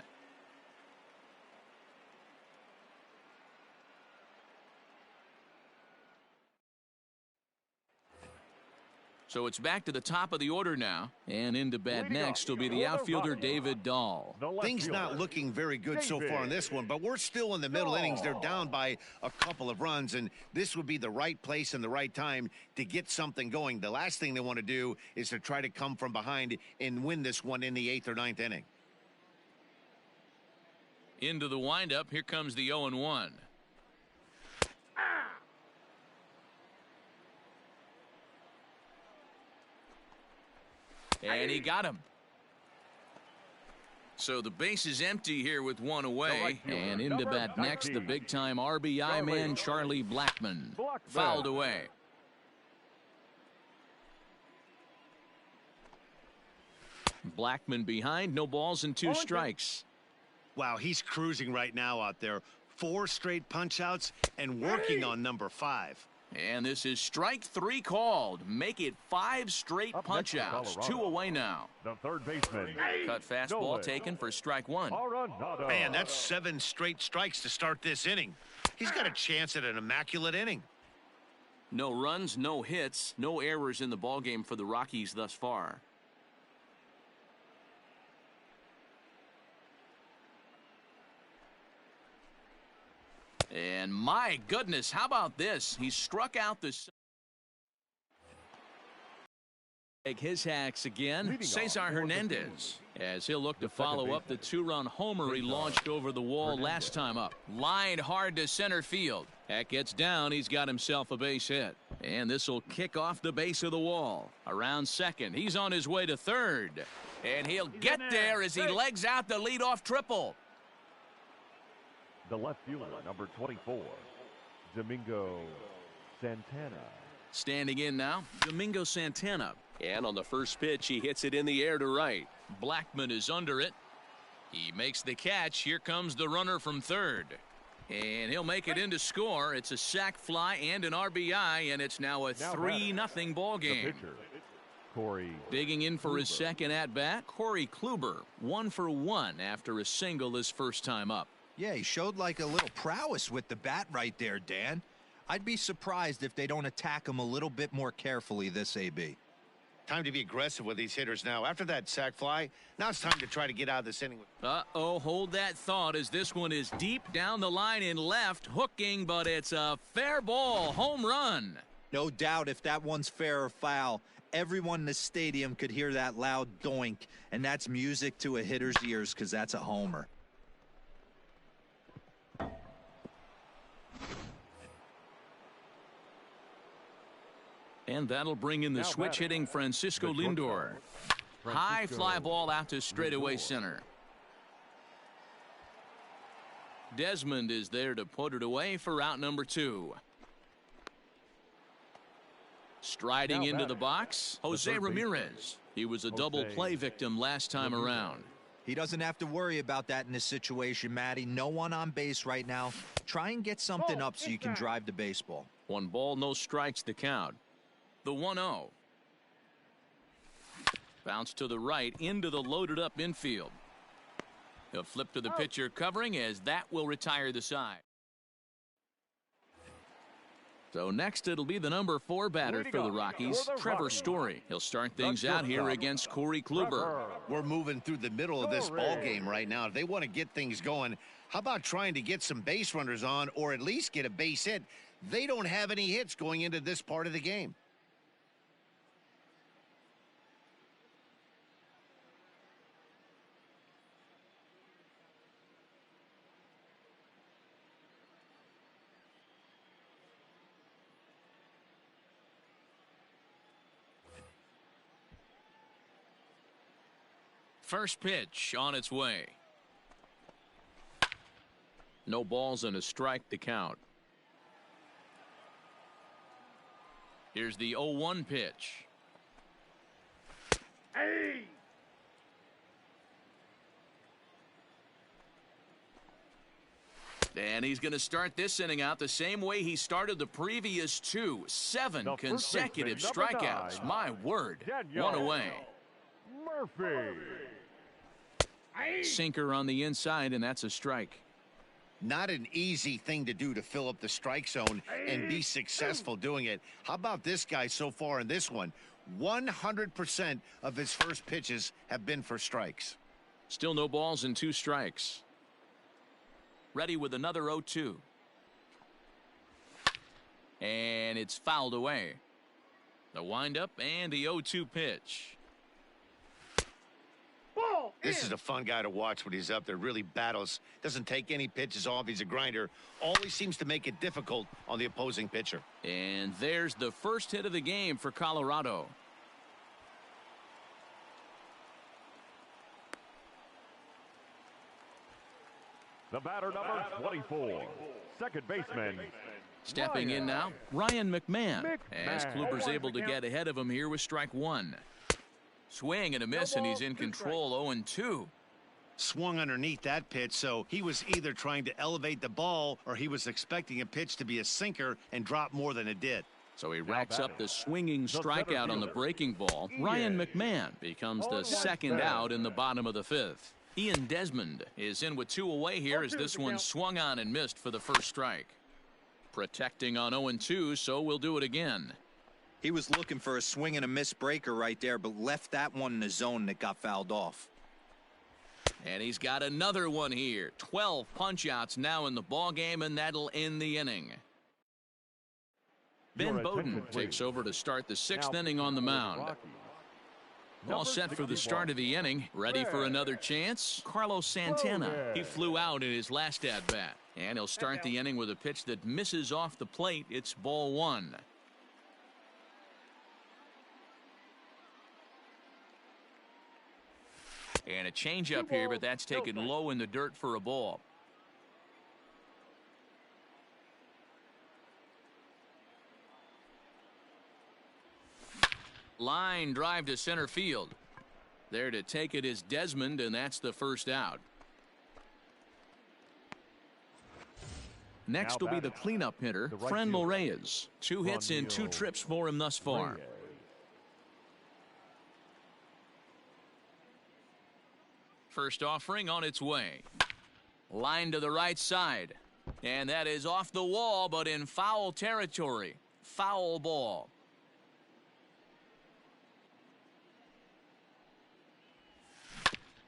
So it's back to the top of the order now. And into bat next will be the outfielder David Dahl. Things not looking very good so far in this one, but we're still in the middle innings. They're down by a couple of runs, and this would be the right place and the right time to get something going. The last thing they want to do is to try to come from behind and win this one in the 8th or 9th inning. Into the windup. Here comes the 0-1. And he got him. So the base is empty here with one away. And into bat next, the big-time RBI man, Charlie Blackmon. Fouled away. Blackmon behind, no balls and 2 strikes. Wow, he's cruising right now out there. 4 straight punch-outs and working on number 5. And this is strike 3 called. Make it 5 straight punch-outs. 2 away now. The third baseman. Cut fastball taken for strike 1. Man, that's 7 straight strikes to start this inning. He's got a chance at an immaculate inning. No runs, no hits, no errors in the ballgame for the Rockies thus far. And my goodness, how about this? He struck out the... Take his hacks again, Cesar Hernandez, as he'll look to follow up the 2-run homer he launched over the wall last time up. Lined hard to center field. That gets down. He's got himself a base hit. And this will kick off the base of the wall. Around second. He's on his way to third. And he'll get there as he legs out the leadoff triple. The left fielder, number 24, Domingo Santana. Standing in now, Domingo Santana. And on the first pitch, he hits it in the air to right. Blackmon is under it. He makes the catch. Here comes the runner from third. And he'll make it in to score. It's a sac fly and an RBI, and it's now a 3-0 ball game. Corey digging in for his second at-bat, Corey Kluber, 1 for 1 after a single his first time up. Yeah, he showed like a little prowess with the bat right there, Dan. I'd be surprised if they don't attack him a little bit more carefully this AB. Time to be aggressive with these hitters now. After that sac fly, now it's time to try to get out of this inning. Uh-oh, hold that thought as this one is deep down the line in left, hooking, but it's a fair ball, home run. No doubt if that one's fair or foul, everyone in the stadium could hear that loud doink, and that's music to a hitter's ears because that's a homer. And that'll bring in the switch hitting Francisco Lindor. High fly ball out to straightaway center. Desmond is there to put it away for out number 2. Striding into the box, Jose Ramirez. He was a double play victim last time around. He doesn't have to worry about that in this situation, Matty. No one on base right now. Try and get something up so you can drive the baseball. 1 ball, no strikes to count. The 1-0. Bounce to the right into the loaded up infield. He'll flip to the pitcher covering as that will retire the side. So next it'll be the number 4 batter for the Rockies, Trevor Story. He'll start things out here against Corey Kluber. We're moving through the middle of this ball game right now. If they want to get things going, how about trying to get some base runners on or at least get a base hit? They don't have any hits going into this part of the game. First pitch on its way. No balls and a strike to count. Here's the 0-1 pitch. Hey! And he's going to start this inning out the same way he started the previous 2. 7 consecutive strikeouts. My word. One away. Murphy. Sinker on the inside, and that's a strike. Not an easy thing to do to fill up the strike zone and be successful doing it. How about this guy so far in this one? 100% of his first pitches have been for strikes. Still no balls and 2 strikes. Ready with another 0-2. And it's fouled away. The windup and the 0-2 pitch. This is a fun guy to watch when he's up there. Really battles. Doesn't take any pitches off. He's a grinder. Always seems to make it difficult on the opposing pitcher. And there's the first hit of the game for Colorado. The batter number 24. Second baseman. Stepping in now, Ryan McMahon. As Kluber's able to get ahead of him here with strike 1. Swing and a miss, and he's in control. 0-2. Swung underneath that pitch, so he was either trying to elevate the ball or he was expecting a pitch to be a sinker and drop more than it did. So he racks up the swinging strikeout on the breaking ball. Ryan McMahon becomes the second out in the bottom of the 5th. Ian Desmond is in with 2 away here as this one swung on and missed for the first strike. Protecting on 0-2, so we'll do it again. He was looking for a swing and a miss breaker right there, but left that one in the zone that got fouled off. And he's got another one here. 12 punch-outs now in the ballgame, and that'll end the inning. Ben Bowden takes over to start the 6th inning on the mound. All set for the start of the inning. Ready for another chance? Carlos Santana. He flew out in his last at-bat. And he'll start the inning with a pitch that misses off the plate. It's ball 1. And a changeup here, but that's taken low in the dirt for a ball. Line drive to center field. There to take it is Desmond, and that's the first out. Next will be the cleanup hitter, Franmil Reyes. 2 hits in 2 trips for him thus far. First offering on its way. Line to the right side. And that is off the wall, but in foul territory. Foul ball.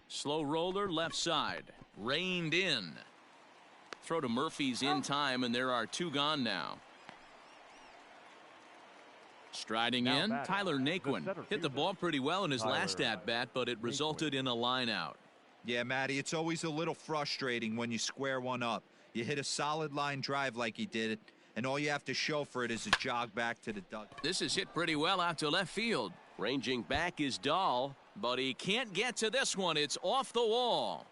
Slow roller left side. Reined in. Throw to Murphy's in time, and there are 2 gone now. Striding in, Tyler Naquin hit the ball pretty well in his last at-bat, but it resulted in a line out. Yeah, Matty, it's always a little frustrating when you square one up. You hit a solid line drive like he did, and all you have to show for it is a jog back to the dugout. This is hit pretty well out to left field. Ranging back is Dahl, but he can't get to this one. It's off the wall.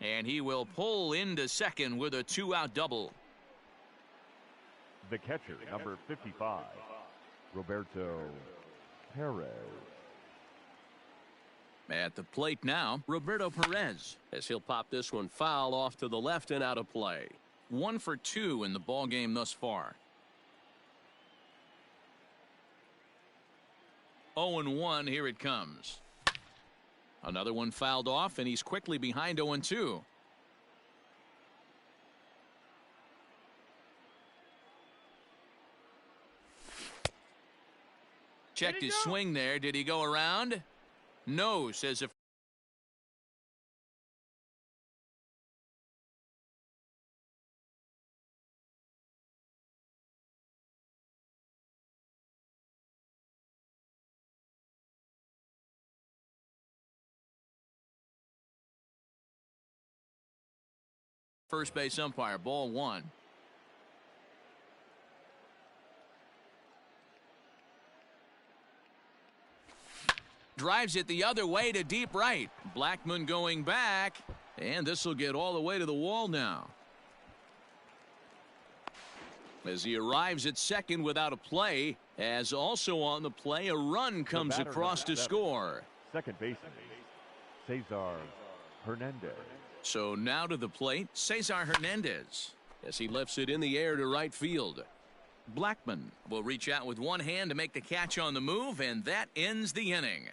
And he will pull into second with a 2-out double. The catcher, number 55, Roberto Perez. At the plate now, Roberto Perez, as he'll pop this one foul off to the left and out of play. 1 for 2 in the ballgame thus far. 0-1, here it comes. Another one fouled off, and he's quickly behind 0-2. Checked his swing there. Did he go around? No, says a first base umpire. Ball one. Drives it the other way to deep right. Blackmon going back, and this will get all the way to the wall now. As he arrives at second without a play, as also on the play, a run comes across to score. Second baseman, Cesar Hernandez. So now to the plate, Cesar Hernandez, as he lifts it in the air to right field. Blackmon will reach out with one hand to make the catch on the move, and that ends the inning.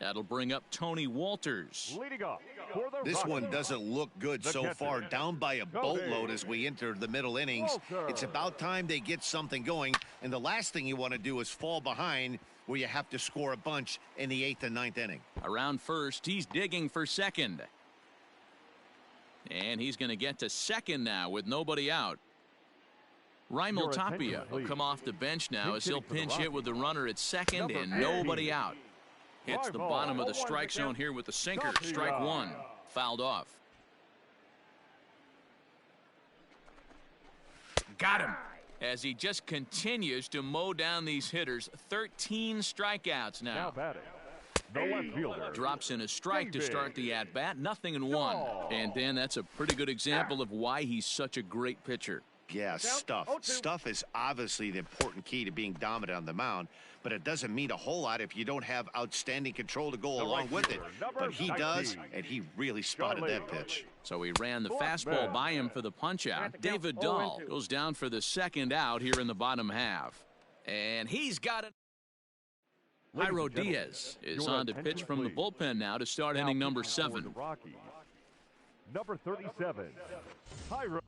That'll bring up Tony Walters. Leading up for the This Rockies, one doesn't look good the so catcher, far. Down by a boatload as we enter the middle innings. Walter. It's about time they get something going. And the last thing you want to do is fall behind where you have to score a bunch in the 8th and 9th inning. Around first, he's digging for second. And he's going to get to second now with nobody out. Raimel Your attention, Tapia will please. come off the bench now as he'll Pinch hitting pinch for the hit with the runner at second Number and 18. nobody out. Hits the Raimel. bottom of the 0-1 strike zone against here with the sinker. Tapia. Strike one. Fouled off. Got him. As he just continues to mow down these hitters. 13 strikeouts Now now. batting, the left fielder. Drops in a strike to start the at-bat. 0-1. And Dan, that's a pretty good example of why he's such a great pitcher. Yeah, stuff. Stuff is obviously the important key to being dominant on the mound, but it doesn't mean a whole lot if you don't have outstanding control to go The along right with it. fielder, number But he does, 19. and he really spotted Charlie. that pitch. So he ran the Fourth fastball man. by him for the punch-out. David Dahl goes down for the second out here in the bottom half. And he's got it. Ladies and Jairo gentlemen, Diaz is your on to attention, pitch from the please. bullpen now to start Now inning number pitching for 7. the Rockies, number 37, Jairo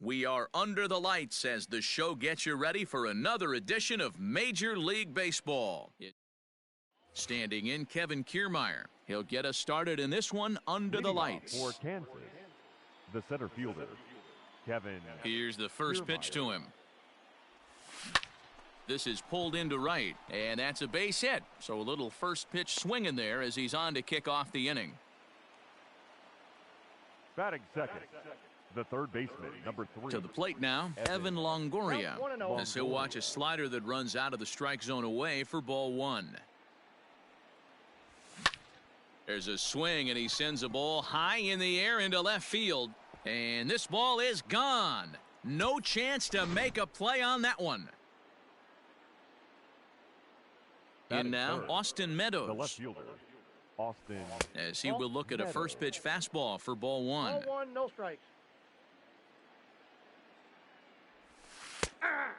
We are under the lights as the show gets you ready for another edition of Major League Baseball. Standing in, Kevin Kiermaier. He'll get us started in this one under the lights. For Kansas, the center fielder, Kevin. Here's the first pitch to him. This is pulled into right, and that's a base hit. So a little first pitch swing in there as he's on to kick off the inning. Batting second, the third baseman, number 3. To the plate now, Evan Longoria. As he'll watch a slider that runs out of the strike zone away for ball 1. There's a swing, and he sends a ball high in the air into left field. And this ball is gone. No chance to make a play on that one. And now, Austin Meadows. The left fielder, Austin. As he will look at a first pitch fastball for ball 1. Ball 1, no strikes.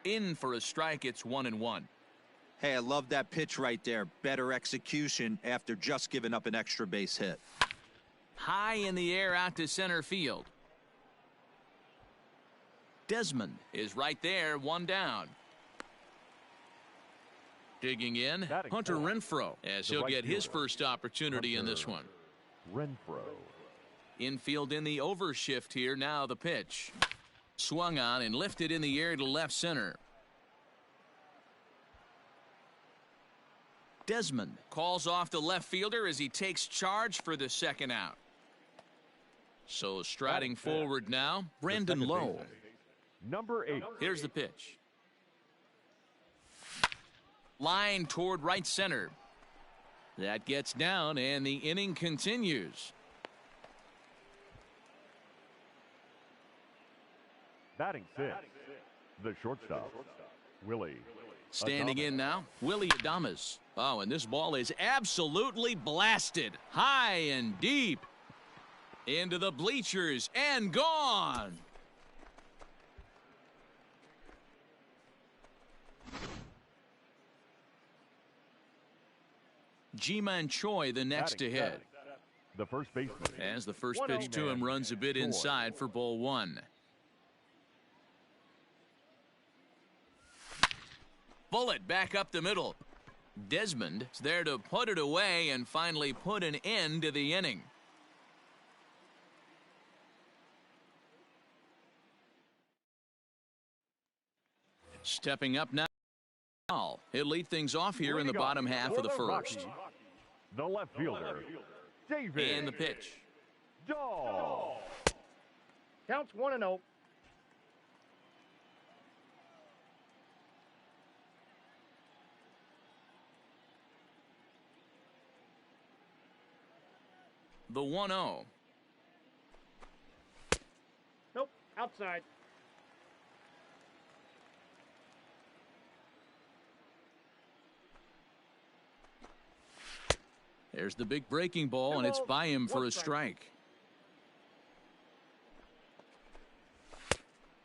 In for a strike, it's 1-1. Hey, I love that pitch right there. Better execution after just giving up an extra base hit. High in the air out to center field. Desmond is right there, 1 down. Digging in, Hunter Renfroe, as he'll get his first opportunity in this one. Renfroe. Infield in the overshift here. Now the pitch. Swung on and lifted in the air to left center. Desmond calls off the left fielder as he takes charge for the second out. So striding forward now, Brandon Lowe. Number 8. Here's the pitch. Line toward right center. That gets down, and the inning continues. Batting 6, the shortstop, Willie. Standing in now, Willie Adames. Oh, and this ball is absolutely blasted. High and deep. Into the bleachers and gone. Ji-Man Choi the next to hit. The first baseman. As the first pitch to him runs a bit inside for ball 1. Bullet back up the middle. Desmond is there to put it away and finally put an end to the inning. Stepping up now. He'll lead things off here in the bottom half of the first. The left fielder, David. And the pitch. Dahl. Counts 1-0. The 1-0. Nope, outside. There's the big breaking ball, and it's by him for a strike.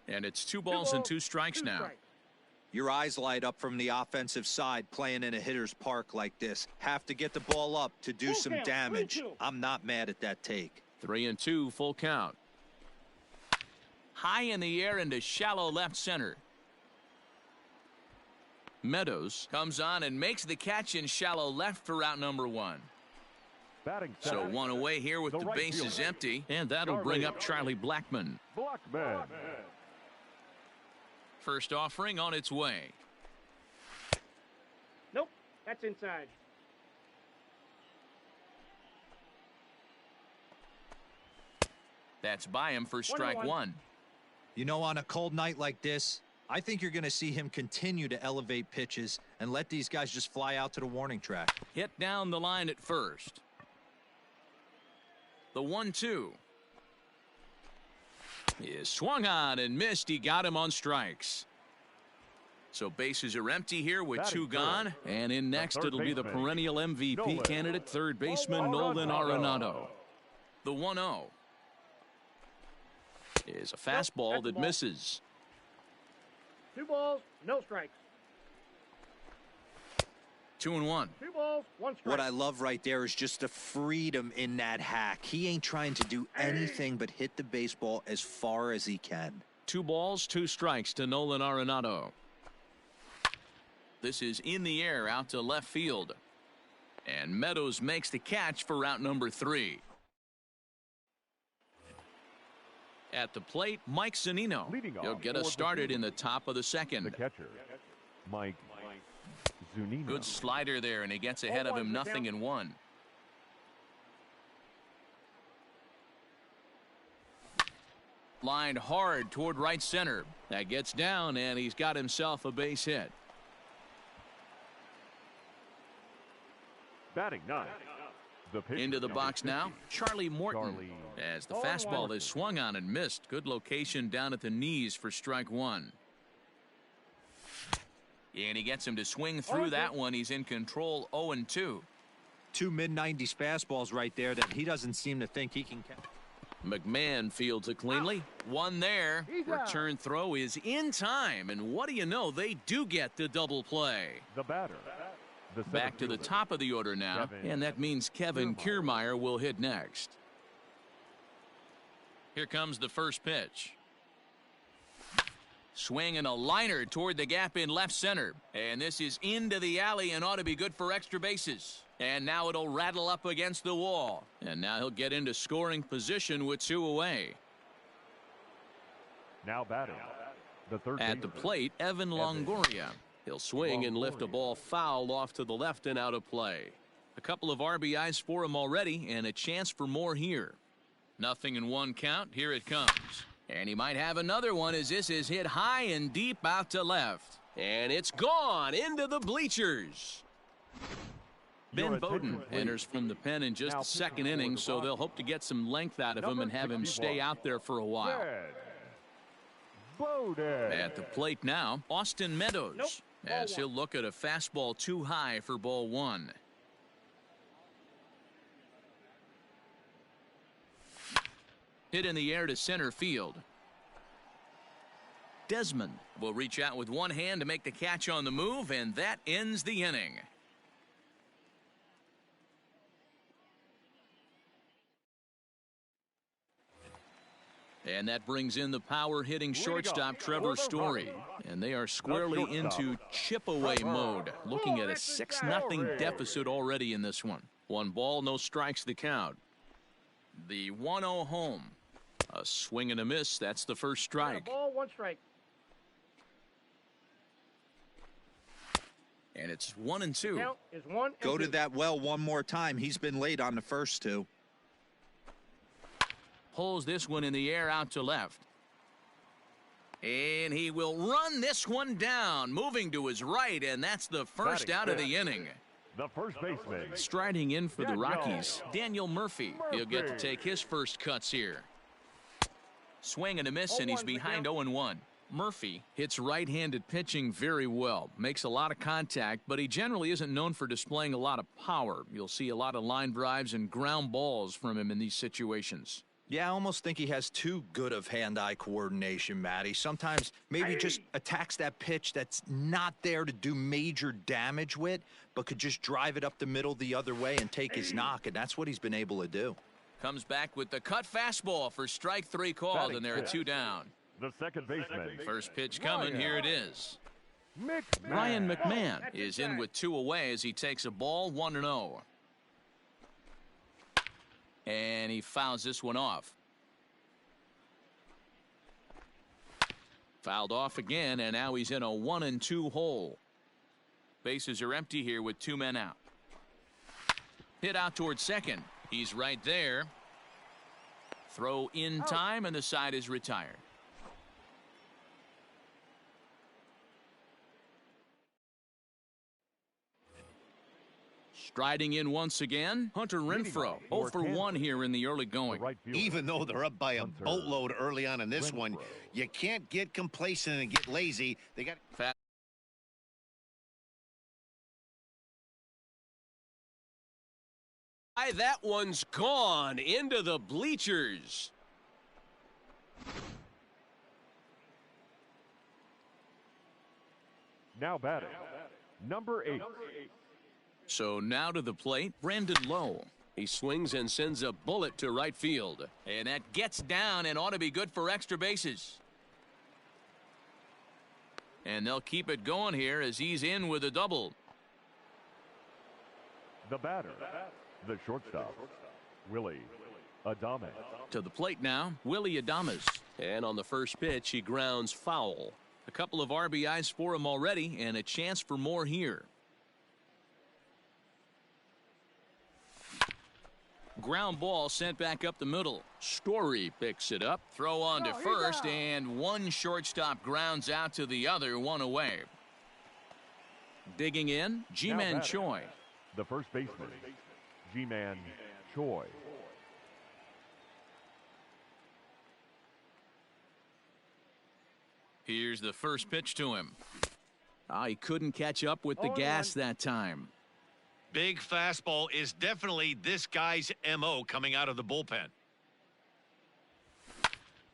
And it's 2 balls and 2 strikes now. Your eyes light up from the offensive side playing in a hitter's park like this. Have to get the ball up to do some damage. I'm not mad at that take. 3-2, full count. High in the air into shallow left center. Meadows comes on and makes the catch in shallow left for out number 1. Batting so 1 away here with the bases empty, and that'll bring up Charlie Blackmon. Blackmon. First offering on its way. Nope, that's inside. That's by him for strike 1. You know, on a cold night like this, I think you're going to see him continue to elevate pitches and let these guys just fly out to the warning track. Hit down the line at first. The 1-2 is swung on and missed. He got him on strikes. So bases are empty here with 2 gone. And in next, it'll be the perennial MVP candidate, third baseman Nolan Arenado. The 1-0 is a fastball that misses. 2 balls, no strikes. 2-1. 2 balls, 1 strike. What I love right there is just the freedom in that hack. He ain't trying to do anything but hit the baseball as far as he can. 2 balls, 2 strikes to Nolan Arenado. This is in the air out to left field. And Meadows makes the catch for route number 3. At the plate, Mike Zunino. He'll get us started in the top of the second. The catcher, Mike Zunino. Good slider there, and he gets ahead of him, 0-1. Lined hard toward right center. That gets down, and he's got himself a base hit. Batting ninth. The pitcher, Into the number box 50, now, Charlie Morton. Charlie. As the fastball is swung on and missed. Good location down at the knees for strike one. And he gets him to swing through that one. He's in control, 0-2. Two mid-90s fastballs right there that he doesn't seem to think he can catch. McMahon fields it cleanly. One there. Return throw is in time. And what do you know? They do get the double play. The batter. The Back to the fielder, top of the order now. Kevin And that means Kevin Kiermaier will hit next. Here comes the first pitch. Swinging a liner toward the gap in left center. And this is into the alley and ought to be good for extra bases. And now it'll rattle up against the wall. And now he'll get into scoring position with 2 away. Now batting. The third At the baseman, plate, Evan Longoria. He'll swing and lift a ball foul off to the left and out of play. A couple of RBIs for him already, and a chance for more here. 0-1 count. Here it comes. And he might have another one as this is hit high and deep out to left. And it's gone into the bleachers. Ben Your Bowden attention, please. enters from the pen in just Now the second pitching for inning, the so they'll Rockies. hope to get some length out of him Number and have him 61. stay out there for a while. Fred Bowden. At the plate now, Austin Meadows. Nope. Ball As he'll look at a fastball too high for ball one. Hit in the air to center field. Desmond will reach out with one hand to make the catch on the move, and that ends the inning. And that brings in the power hitting shortstop Trevor Story. And they are squarely into chip away mode. Looking at a 6-0 deficit already in this one. 1 ball, no strikes the count. The 1-0 home. A swing and a miss. That's the first strike. Ball, 1 strike. And it's 1-2. Count is 1 and Go to 2. that well one more time. He's been late on the first 2. Pulls this one in the air out to left. And he will run this one down, moving to his right, and that's the first Batting out of the fifth. inning. The first baseman. Striding in for the Daniel Rockies, Daniel Murphy. He'll get to Murphy. take his first cuts here. Swing and a miss, and he's 0-1 behind the count. 0-1. Murphy hits right-handed pitching very well, makes a lot of contact, but he generally isn't known for displaying a lot of power. You'll see a lot of line drives and ground balls from him in these situations. Yeah, I almost think he has too good of hand-eye coordination, Matty. Sometimes maybe just attacks that pitch that's not there to do major damage with, but could just drive it up the middle the other way and take his knock, and that's what he's been able to do. Comes back with the cut fastball for strike 3 called, Batting and there are fifth. 2 down. The second baseman. First pitch coming, here it is. McMahon. Ryan McMahon That's is in inside. with 2 away as he takes a ball, 1-0. And he fouls this one off. Fouled off again, and now he's in a 1-2 hole. Bases are empty here with 2 men out. Hit out towards second. He's right there. Throw in time, and the side is retired. Striding in once again, Hunter Renfroe. 0 for 1 here in the early The going. right fielder. Even though they're up by a Hunter boatload early on in this one, Renfroe. you can't get complacent and get lazy. They got Fat. That one's gone into the bleachers. Now batting. Number 8. So now to the plate, Brandon Lowe. He swings and sends a bullet to right field. And that gets down and ought to be good for extra bases. And they'll keep it going here as he's in with a double. The batter. The shortstop. Willie Adames. To the plate now, Willie Adames. And on the first pitch, he grounds foul. A couple of RBIs for him already and a chance for more here. Ground ball sent back up the middle. Story picks it up. Throw on to first, and one shortstop grounds out to the other, one away. Digging in, Ji-Man Choi. The first baseman, Ji-Man Choi. Here's the first pitch to him. He couldn't catch up with the gas that time. Big fastball is definitely this guy's MO coming out of the bullpen.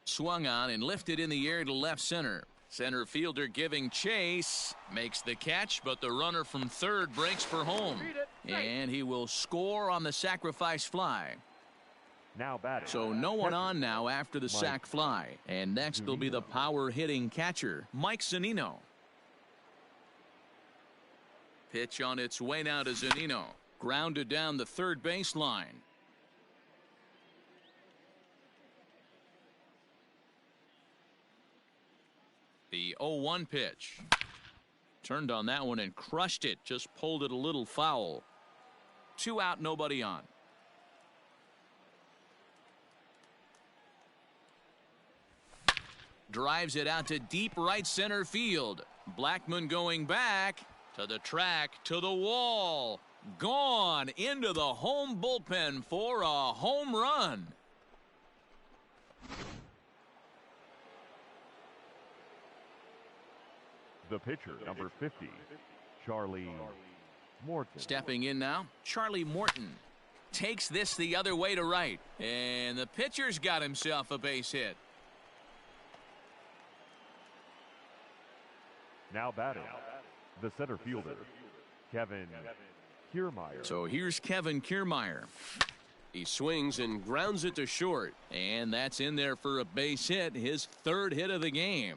Swung on and lifted in the air to left center. Center fielder giving chase. Makes the catch, but the runner from third breaks for home. And he will score on the sacrifice fly. Now batting. So no one on now after the sac fly. And next will be the power hitting catcher, Mike Zunino. Pitch on its way now to Zunino. Grounded down the third baseline. The 0-1 pitch. Turned on that one and crushed it. Just pulled it a little foul. 2 out, nobody on. Drives it out to deep right center field. Blackmon going back to the track, to the wall. Gone into the home bullpen for a home run. The pitcher, number 50, Charlie Morton. Stepping in now, Charlie Morton. Takes this the other way to right. And the pitcher's got himself a base hit. Now batting, the center fielder, Kevin Kiermaier. So here's Kevin Kiermaier. He swings and grounds it to short. And that's in there for a base hit, his third hit of the game.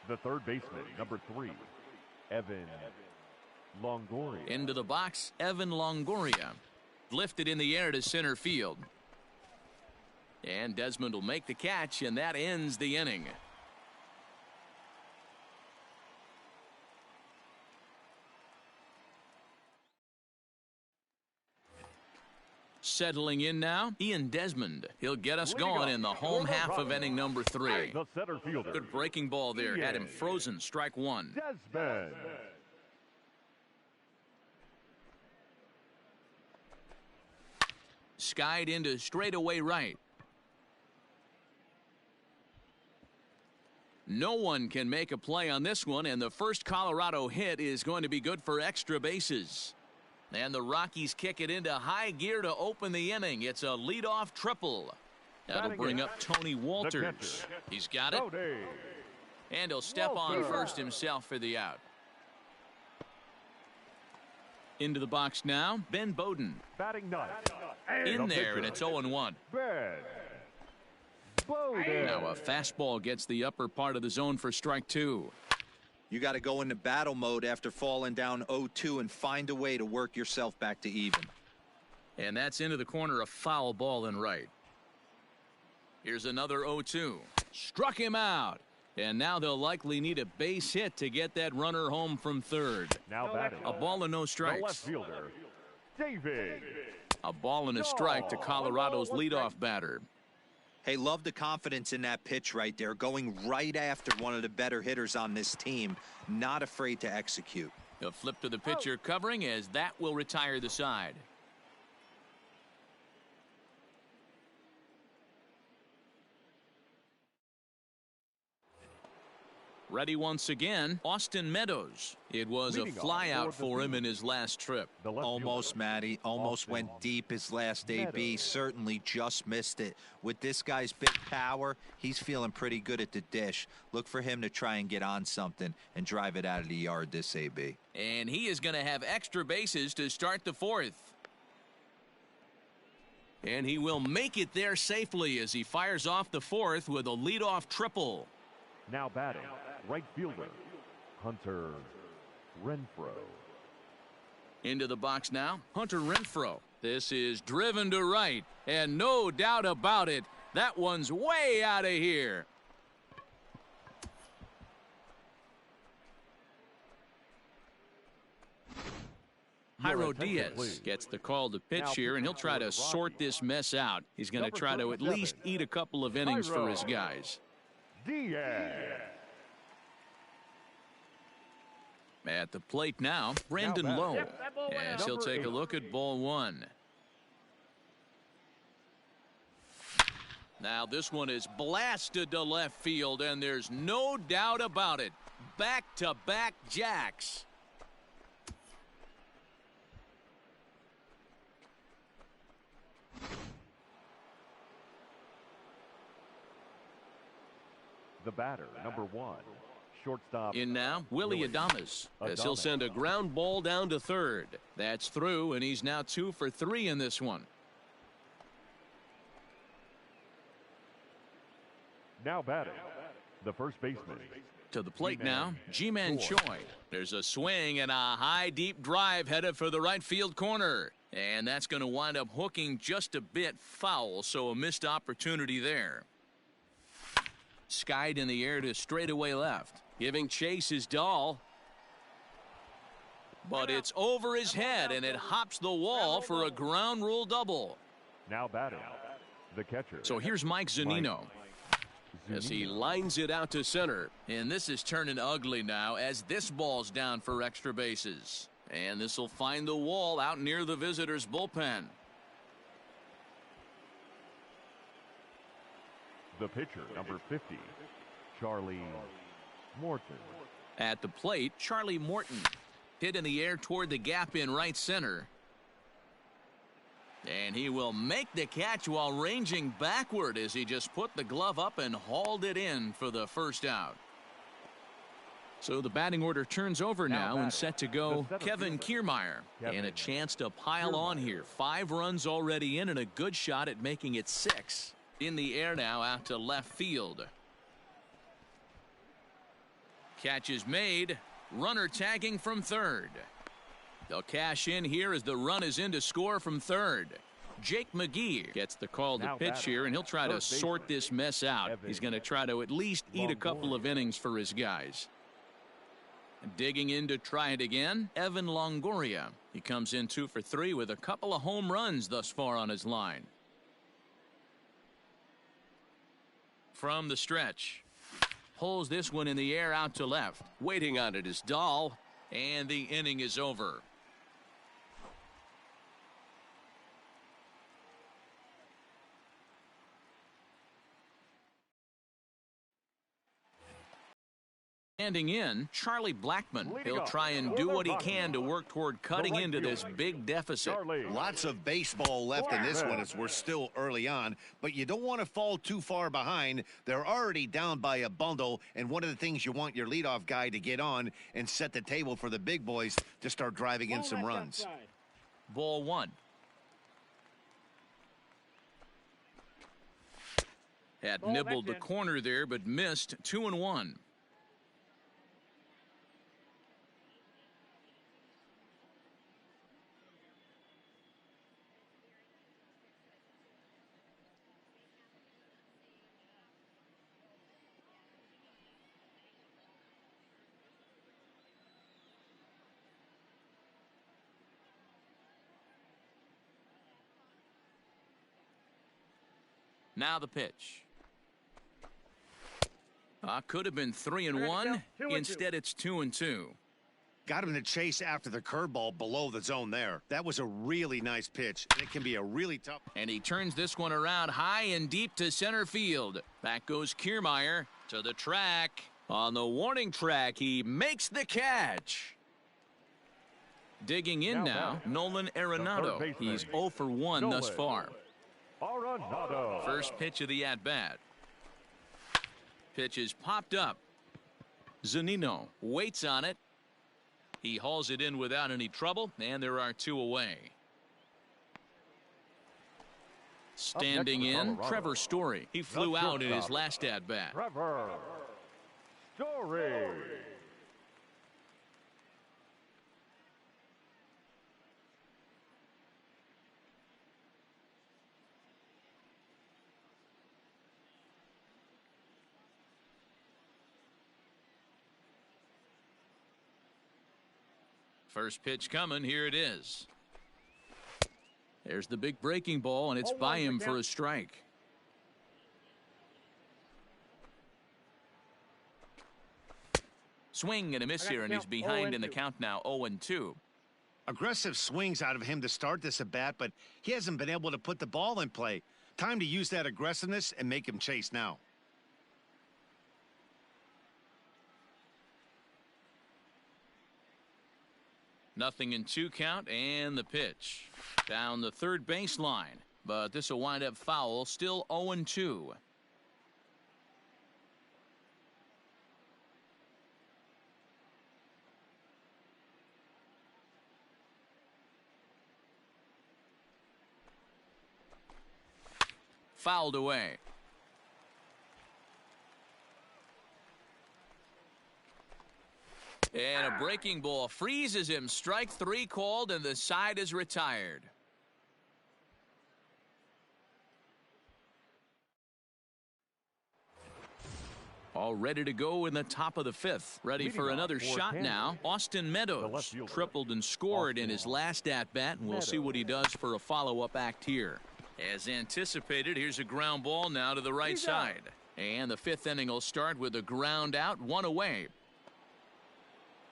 The third baseman, number 3, Evan Longoria. Into the box, Evan Longoria. Lifted in the air to center field. And Desmond will make the catch, and that ends the inning. Settling in now, Ian Desmond. He'll get us going in the home half of inning number 3. The center fielder. Good breaking ball there. Had him frozen. Strike 1. Desmond. Skied into straightaway right. No one can make a play on this one, and the first Colorado hit is going to be good for extra bases. And the Rockies kick it into high gear to open the inning. It's a leadoff triple. That'll bring up Tony Walters. He's got it. And he'll step on first himself for the out. Into the box now, Ben Bowden. Batting ninth. In there, and it's 0-1. Ben Bowden. Now a fastball gets the upper part of the zone for strike 2. You got to go into battle mode after falling down 0-2 and find a way to work yourself back to even. And that's into the corner, a foul ball in right. Here's another 0-2. Struck him out. And now they'll likely need a base hit to get that runner home from third. Now batting. A ball and no The strikes. left fielder, David. A ball and a strike to Colorado's leadoff batter. Hey, love the confidence in that pitch right there, going right after one of the better hitters on this team, not afraid to execute. A flip to the pitcher covering, as that will retire the side. Ready once again, Austin Meadows. It was a flyout for him in his last trip. Almost, Matty. Almost went deep his last AB. Certainly just missed it. With this guy's big power, he's feeling pretty good at the dish. Look for him to try and get on something and drive it out of the yard this AB. And he is going to have extra bases to start the 4th. And he will make it there safely as he fires off the 4th with a leadoff triple. Now batting, right fielder, Hunter Renfroe. Into the box now, Hunter Renfroe. This is driven to right, and no doubt about it, that one's way out of here. Jairo attention, Diaz please. gets the call to pitch Now here, and he'll try to sort this mess out. He's going to Number try to at 37, least eat a couple of innings for his Jairo guys. Diaz. At the plate now, Brandon Now Lowe. Yep, that ball went As out. he'll Number take a 8. look at ball one. Now this one is blasted to left field, and there's no doubt about it. Back-to-back jacks. The batter, number 1. Shortstop. In now, Willie Adames, as he'll send a ground ball down to third. That's through, and he's now 2 for 3 in this one. Now batting, the first baseman. To the plate Ji-Man now, Ji-Man Choi. Choi. There's a swing and a high, deep drive headed for the right field corner. And that's going to wind up hooking just a bit foul, so a missed opportunity there. Skied in the air to straightaway left. Giving chase is Dahl. But it's over his head, and it hops the wall for a ground rule double. Now batting, the catcher. So here's Mike Zunino. As he Zunino. lines it out to center. And this is turning ugly now as this ball's down for extra bases. And this will find the wall out near the visitors' bullpen. The pitcher, number 50, Charlie Morton. At the plate, Charlie Morton. Hit in the air toward the gap in right center. And he will make the catch while ranging backward as he just put the glove up and hauled it in for the first out. So the batting order turns over now and set to go Kevin Kiermaier. And a chance to pile on here. 5 runs already in and a good shot at making it 6. In the air now out to left field. Catch is made. Runner tagging from third. They'll cash in here as the run is in to score from third. Jake McGee gets the call to Now pitch batting, here, and he'll try to first sort baseman, this mess out. Evan He's going to try to at least eat a couple of Longoria. innings for his guys. Digging in to try it again, Evan Longoria. He comes in 2 for 3 with a couple of home runs thus far on his line. From the stretch. Pulls this one in the air out to left. Waiting on it is Dahl, and the inning is over. Standing in, Charlie Blackmon. He'll try and do what he can to work toward cutting into this big deficit. Charlie. Lots of baseball left in this one as we're still early on, but you don't want to fall too far behind. They're already down by a bundle, and one of the things you want your leadoff guy to get on and set the table for the big boys to start driving in Ball some left runs. outside. Ball 1. Had Ball nibbled the back in. corner there, but missed. 2-1. Now the pitch. Could have been 3-1. 2-2. Instead, it's 2-2. Got him to chase after the curveball below the zone there. That was a really nice pitch. It can be a really tough. And he turns this one around high and deep to center field. Back goes Kiermaier to the track. On the warning track, he makes the catch. Digging in now, Nolan Arenado. baseman, He's 0 for 1 thus Nolan. far. Arenado. First pitch of the at-bat. Pitch is popped up. Zunino waits on it. He hauls it in without any trouble, and there are 2 away. Standing in, Colorado. Trevor Story. He flew out in his shortstop. last at-bat. Trevor Story. First pitch coming. Here it is. There's the big breaking ball, and it's by him for a strike. Swing and a miss here, and he's behind in the count now, 0-2. Aggressive swings out of him to start this at bat, but he hasn't been able to put the ball in play. Time to use that aggressiveness and make him chase now. Nothing in 2 count, and the pitch. Down the third baseline, but this will wind up foul, still 0-2. Fouled away. And a breaking ball freezes him. Strike 3 called, and the side is retired. All ready to go in the top of the 5th. Ready for another shot now. Austin Meadows tripled and scored in his last at-bat, and we'll see what he does for a follow-up act here. As anticipated, here's a ground ball now to the right side. And the 5th inning will start with a ground out, 1 away.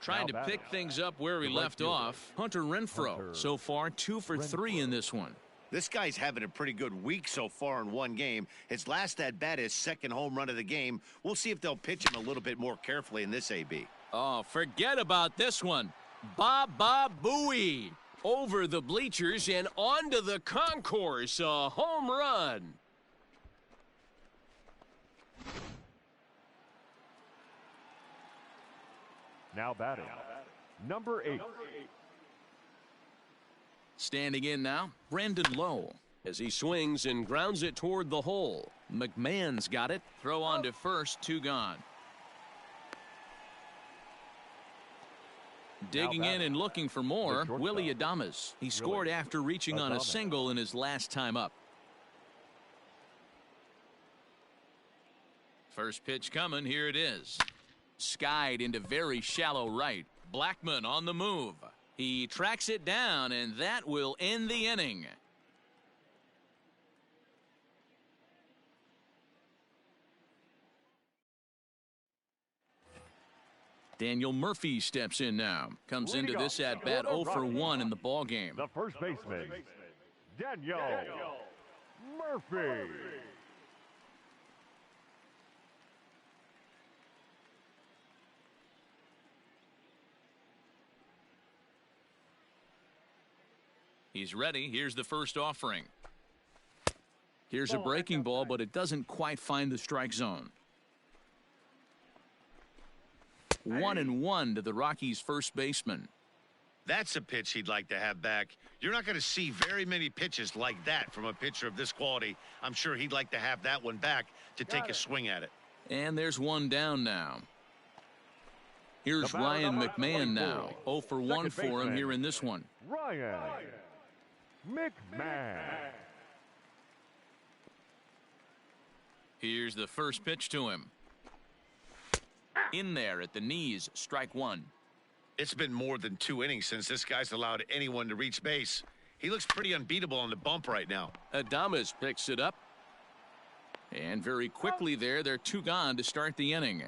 Trying to pick things up where he left off. Hunter Renfroe, so far 2 for 3 in this one. This guy's having a pretty good week so far in one game. His last at-bat is second home run of the game. We'll see if they'll pitch him a little bit more carefully in this AB. Oh, forget about this one. Baba Booey. Over the bleachers and onto the concourse. A home run. Now batting, number 8. Standing in now, Brandon Lowe. As he swings and grounds it toward the hole. McMahon's got it. Throw on to first, 2 gone. Digging in and looking for more, Willy Adames. He scored after reaching on a single in his last time up. First pitch coming. Here it is. Skied into very shallow right. Blackmon on the move. He tracks it down, and that will end the inning. Daniel Murphy steps in now. Comes into this at-bat 0 for 1 in the ball game. The first baseman, Daniel Murphy. He's ready. Here's the first offering. Here's a breaking ball, but it doesn't quite find the strike zone. 1-1 to the Rockies' first baseman. That's a pitch he'd like to have back. You're not going to see very many pitches like that from a pitcher of this quality. I'm sure he'd like to have that one back to take a swing at it. And there's one down now. Here's Ryan McMahon now. 0 for 1 for him here in this one. Ryan McMahon. Here's the first pitch to him. In there at the knees, strike 1. It's been more than 2 innings since this guy's allowed anyone to reach base. He looks pretty unbeatable on the bump right now. Adames picks it up. And very quickly they're 2 gone to start the inning.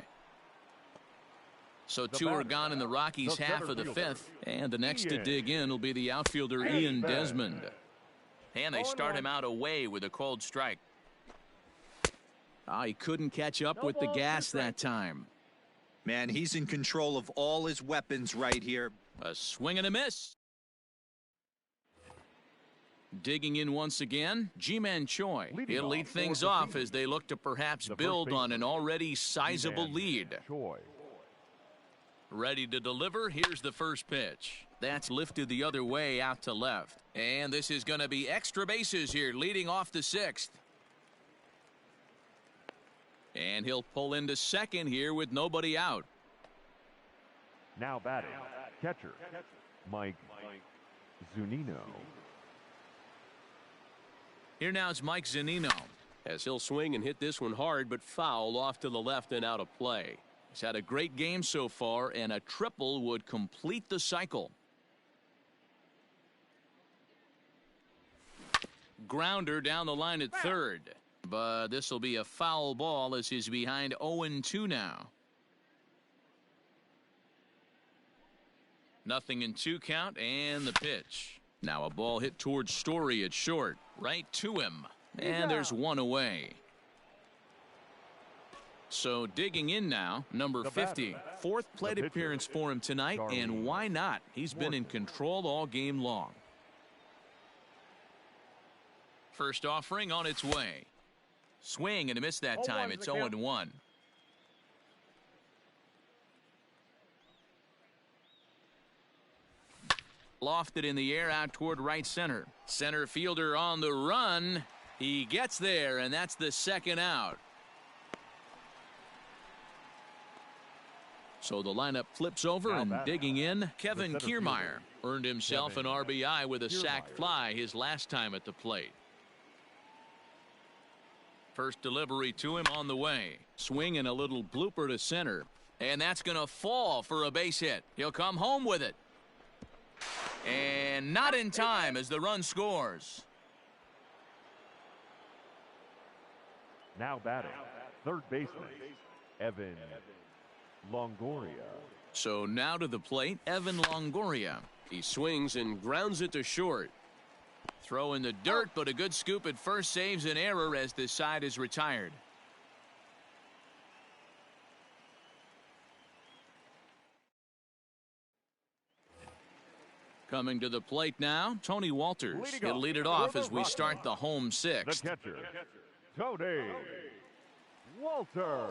So 2 are gone in the Rockies' half of the 5th. And the next to dig in will be the outfielder Ian Desmond. And they start him out away with a cold strike. He couldn't catch up with the gas that time. Man, he's in control of all his weapons right here. A swing and a miss. Digging in once again, Ji-Man Choi. He'll lead things off as they look to perhaps build on an already sizable lead. Ready to deliver. Here's the first pitch. That's lifted the other way out to left. And this is going to be extra bases here, leading off the 6th. And he'll pull into second here with nobody out. Now batting, catcher, Mike Zunino. Here now is Mike Zunino. As he'll swing and hit this one hard, but foul off to the left and out of play. He's had a great game so far, and a triple would complete the cycle. Grounder down the line at third. But this will be a foul ball as he's behind 0-2 now. 0-2 count and the pitch. Now a ball hit towards Story at short. Right to him. And there's one away. So digging in now, number 50. Fourth plate appearance for him tonight, and why not? He's been in control all game long. First offering on its way. Swing and a miss that time. It's 0-1. Lofted in the air out toward right center. Center fielder on the run. He gets there, and that's the second out. So the lineup flips over, and digging in, Kevin Kiermaier earned himself an RBI with a sac fly his last time at the plate. First delivery to him on the way. Swing and a little blooper to center. And that's going to fall for a base hit. He'll come home with it. And not in time as the run scores. Now batting, third baseman, Evan Longoria. So now to the plate, Evan Longoria. He swings and grounds it to short. Throw in the dirt, but a good scoop at first saves an error as the side is retired. Coming to the plate now, Tony Walters. He'll lead it off as we start the home sixth. The catcher, Tony Walters.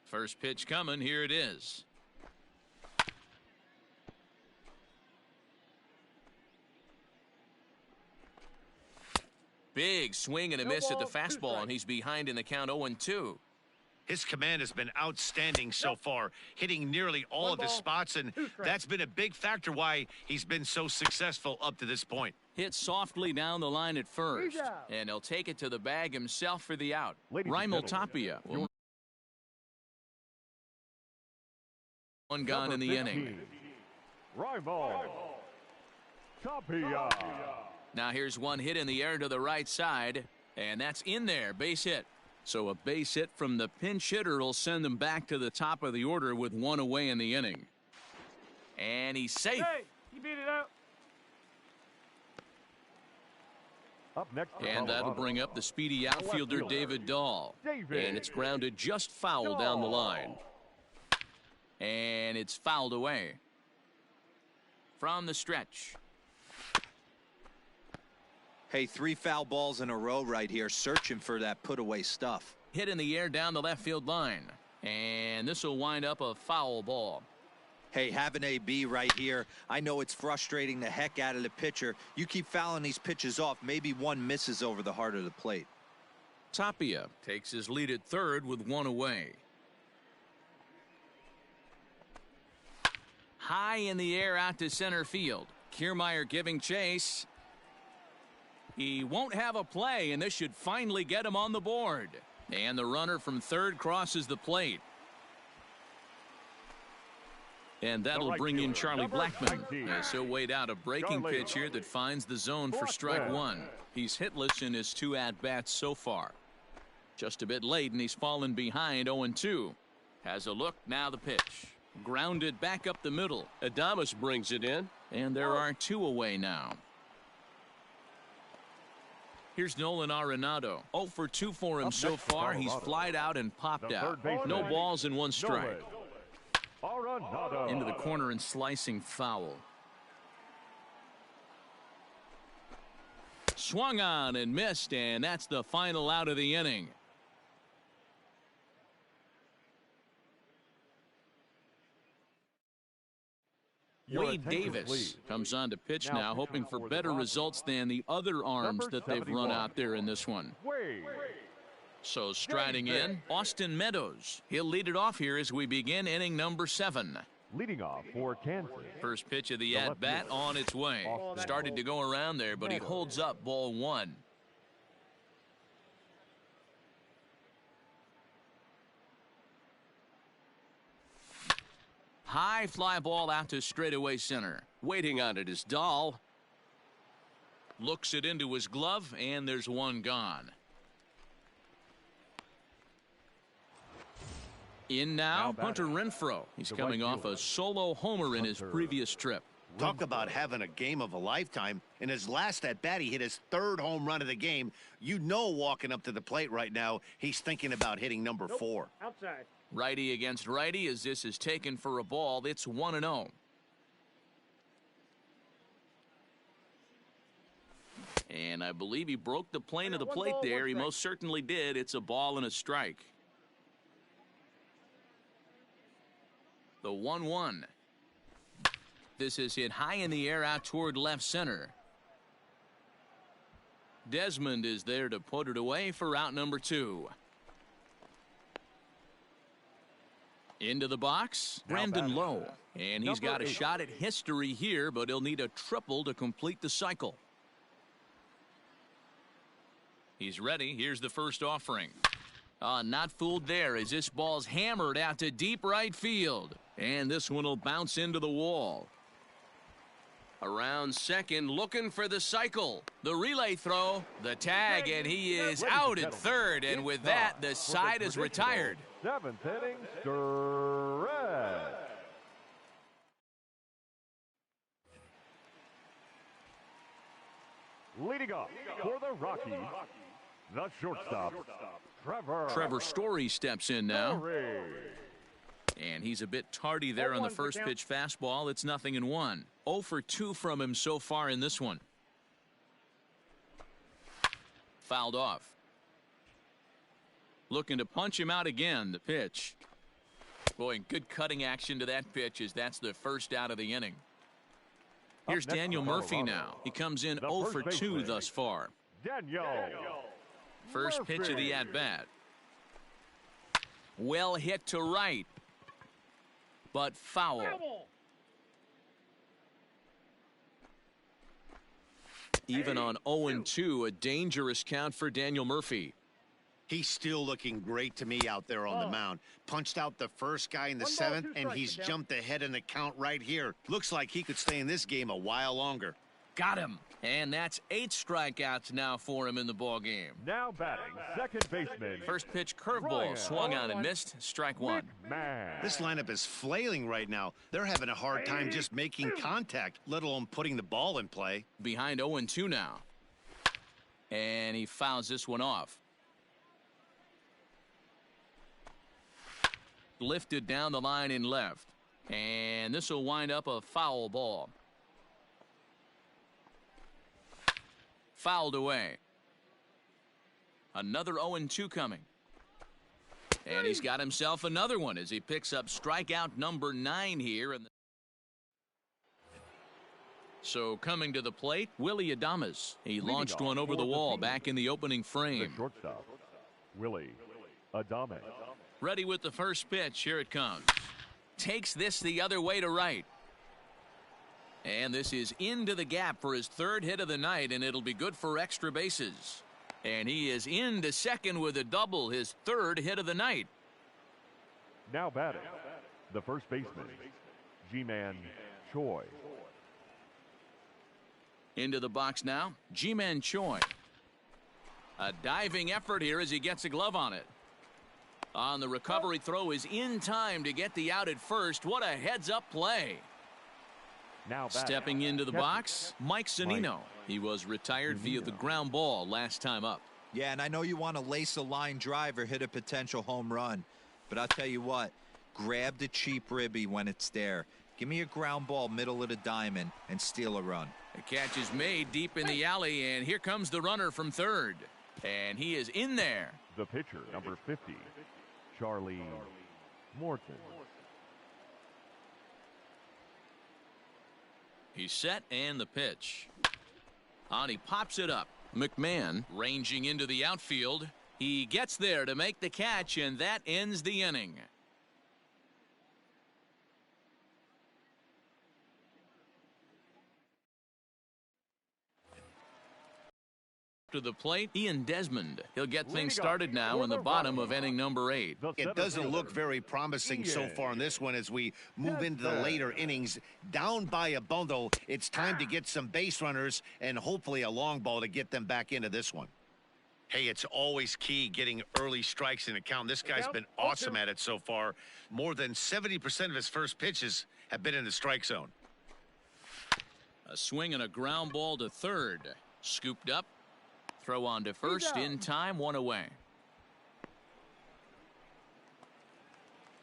First pitch coming. Here it is. Big swing and a miss at the fastball, and he's behind in the count 0-2. His command has been outstanding so far, hitting nearly all of his spots, and that's been a big factor why he's been so successful up to this point. Hit softly down the line at first, and he'll take it to the bag himself for the out. Raimel Tapia will one gone in the inning. Raimel Tapia. Now here's one hit in the air to the right side, and that's in there. Base hit. So a base hit from the pinch hitter will send them back to the top of the order with one away in the inning. And he's safe. Hey, you beat it out. Up next, and that'll bring up the speedy outfielder David Dahl. And it's grounded just foul down the line. And it's fouled away. From the stretch. Hey, 3 foul balls in a row right here, searching for that put-away stuff. Hit in the air down the left field line. And this will wind up a foul ball. Hey, have an AB right here. I know it's frustrating the heck out of the pitcher. You keep fouling these pitches off, maybe one misses over the heart of the plate. Tapia takes his lead at third with one away. High in the air out to center field. Kiermaier giving chase. He won't have a play, and this should finally get him on the board. And the runner from third crosses the plate. And that'll bring in Charlie Blackmon as he'll wait out a breaking pitch here that finds the zone for strike one. He's hitless in his 2 at-bats so far. Just a bit late, and he's fallen behind 0-2. Has a look, now the pitch. Grounded back up the middle. Adames brings it in. And there are 2 away now. Here's Nolan Arenado. 0 for 2 for him so far. He's flied out and popped out. No balls and 1 strike. Into the corner and slicing foul. Swung on and missed, and that's the final out of the inning. Wade Davis comes on to pitch now, hoping for better results than the other arms that they've run out there in this one. So striding in, Austin Meadows. He'll lead it off here as we begin inning number 7. Leading off for Kansas. First pitch of the at-bat on its way. Started to go around there, but he holds up ball 1. high fly ball out to straightaway center. Waiting on it is Dahl. Looks it into his glove, and there's one gone. In now Hunter Renfroe. He's coming off a solo homer in his previous trip. Talk about having a game of a lifetime. In his last at-bat, he hit his 3rd home run of the game. You know, walking up to the plate right now, he's thinking about hitting number 4. Outside. Righty against righty as this is taken for a ball. It's 1-0. And I believe he broke the plane of the plate there. He most certainly did. It's a ball and a strike. The 1-1. This is hit high in the air out toward left center. Desmond is there to put it away for out number 2. Into the box, Brandon Lowe. And he's got a shot at history here, but he'll need a triple to complete the cycle. He's ready. Here's the first offering. Not fooled there as this ball's hammered out to deep right field. And this one will bounce into the wall. Around second, looking for the cycle. The relay throw, the tag, and he is out at third. And with that, the side is retired. 7th inning, Stretch. Leading off for the Rockies, the shortstop, Trevor Story steps in now. Story. And he's a bit tardy there on the first pitch fastball. It's 0-1. 0 for 2 from him so far in this one. Fouled off. Looking to punch him out again. The pitch. Boy, good cutting action to that pitch as that's the first out of the inning. Here's Daniel Murphy now. He comes in 0 for 2 thus far. Daniel. First pitch of the at-bat. Well hit to right. But foul. Even on 0-2, a dangerous count for Daniel Murphy. He's still looking great to me out there on the mound. Punched out the first guy in the 7th, and he's jumped ahead in the count right here. Looks like he could stay in this game a while longer. Got him. And that's 8 strikeouts now for him in the ball game. Now batting, second baseman. First pitch curveball swung on and missed. Strike 1. Man. This lineup is flailing right now. They're having a hard time just making contact, let alone putting the ball in play. Behind 0-2 now. And he fouls this one off. Lifted down the line in left. And this will wind up a foul ball. Fouled away. Another 0-2 coming. And he's got himself another one as he picks up strikeout number 9 here. So coming to the plate, Willy Adames. He launched one over the wall back in the opening frame. The shortstop, Willy Adames. Ready with the first pitch. Here it comes. Takes this the other way to right. And this is into the gap for his 3rd hit of the night, and it'll be good for extra bases. And he is into second with a double, his 3rd hit of the night. Now batting, the first baseman, Ji-Man Choi. Into the box now, Ji-Man Choi. A diving effort here as he gets a glove on it. On the recovery throw is in time to get the out at first. What a heads-up play. Now stepping into the box, Mike Zunino. He was retired via the ground ball last time up. Yeah, and I know you want to lace a line drive or hit a potential home run, but I'll tell you what, grab the cheap ribby when it's there. Give me a ground ball middle of the diamond and steal a run. The catch is made deep in the alley, and here comes the runner from third. And he is in there. The pitcher, number 50, Charlie Morton. He's set, and the pitch. On he pops it up. McMahon ranging into the outfield. He gets there to make the catch, and that ends the inning. after the plate, Ian Desmond. He'll get things started now in the bottom of inning number 8. It doesn't look very promising so far in this one as we move into the later innings. Down by a bundle, it's time to get some base runners and hopefully a long ball to get them back into this one. Hey, it's always key getting early strikes in a count. This guy's been awesome at it so far. More than 70% of his first pitches have been in the strike zone. A swing and a ground ball to third. Scooped up. Throw on to first in time, 1 away.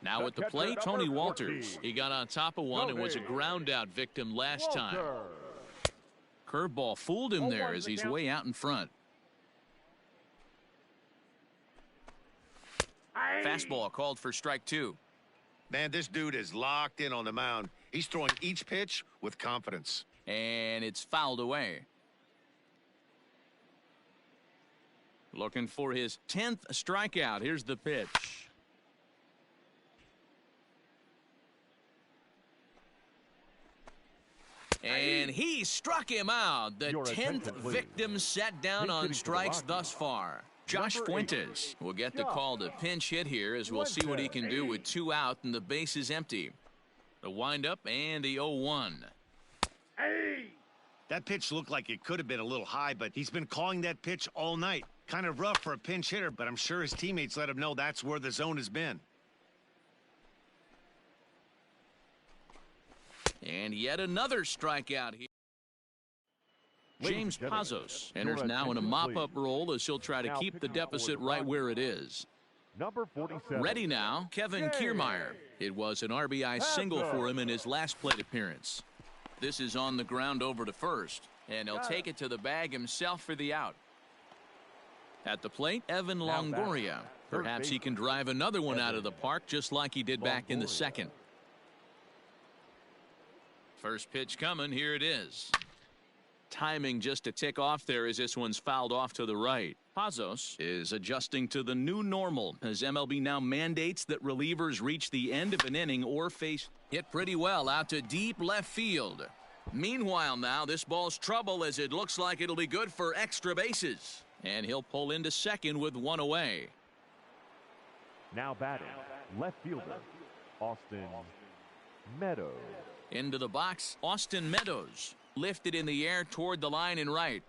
Now at the plate, Tony Walters. He got on top of one and was a ground out victim last time. Curveball fooled him there as he's way out in front. Fastball called for strike 2. Man, this dude is locked in on the mound. He's throwing each pitch with confidence. And it's fouled away. Looking for his 10th strikeout. Here's the pitch. And he struck him out. The 10th victim set down on strikes thus far. Josh Fuentes will get the call to pinch hit here as we'll see what he can do with 2 out and the base is empty. The windup and the 0-1. Hey! That pitch looked like it could have been a little high, but he's been calling that pitch all night. Kind of rough for a pinch hitter, but I'm sure his teammates let him know that's where the zone has been. And yet another strikeout here. James Pazos enters now in a mop-up role as he'll try to keep the deficit right where it is. Number 47. Ready now, Kevin Kiermaier. It was an RBI single for him in his last plate appearance. This is on the ground over to first, and he'll take it to the bag himself for the out. At the plate, Evan Longoria. Perhaps he can drive another one out of the park just like he did back in the second. First pitch coming, here it is. Timing just a tick off there as this one's fouled off to the right. Pazos is adjusting to the new normal as MLB now mandates that relievers reach the end of an inning or face hit pretty well out to deep left field. Meanwhile now this ball's trouble as it looks like it'll be good for extra bases. And he'll pull into second with 1 away. Now batting, left fielder, Austin Meadows. Into the box, Austin Meadows. Lifted in the air toward the line and right.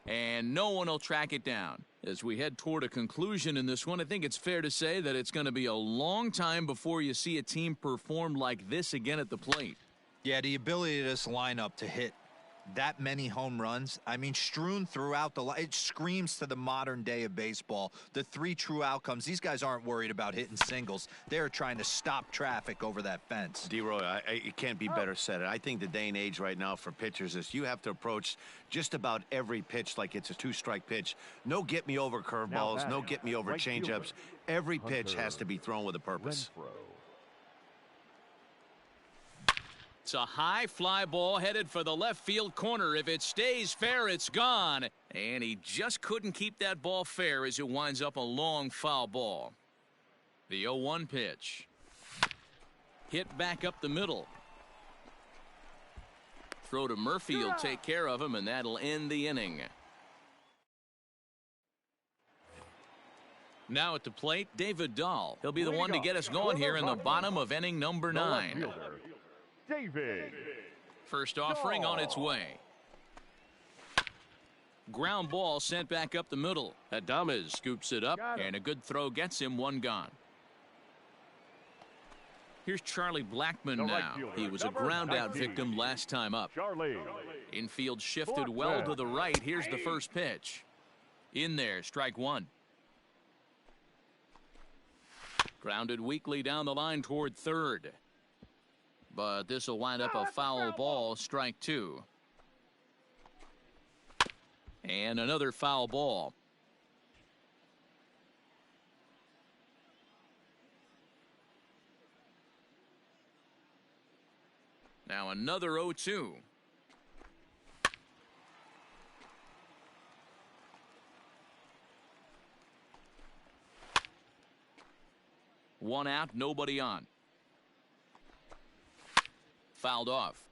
And no one will track it down. As we head toward a conclusion in this one, I think it's fair to say that it's going to be a long time before you see a team perform like this again at the plate. Yeah, the ability of this lineup to hit that many home runs, I mean, strewn throughout it screams to the modern day of baseball. The 3 true outcomes. These guys aren't worried about hitting singles. They're trying to stop traffic over that fence. D-Roy, it can't be better said. I think the day and age right now for pitchers is you have to approach just about every pitch like it's a 2-strike pitch. No get-me-over curveballs, no get-me-over changeups. Every pitch has to be thrown with a purpose. It's a high fly ball headed for the left field corner. If it stays fair, it's gone. And he just couldn't keep that ball fair as it winds up a long foul ball. The 0-1 pitch. Hit back up the middle. Throw to Murphy will take care of him, and that'll end the inning. Now at the plate, David Dahl. He'll be the one to get us going here in the bottom of inning number 9. David. First offering on its way. Ground ball sent back up the middle. Adames scoops it up, and a good throw gets him 1 gone. Here's Charlie Blackmon now. He was a ground out victim last time up. Infield shifted well to the right. Here's the first pitch. In there, strike 1. Grounded weakly down the line toward third. But this will wind up a foul ball, strike 2. And another foul ball. Now another 0-2. One out, nobody on. Fouled off.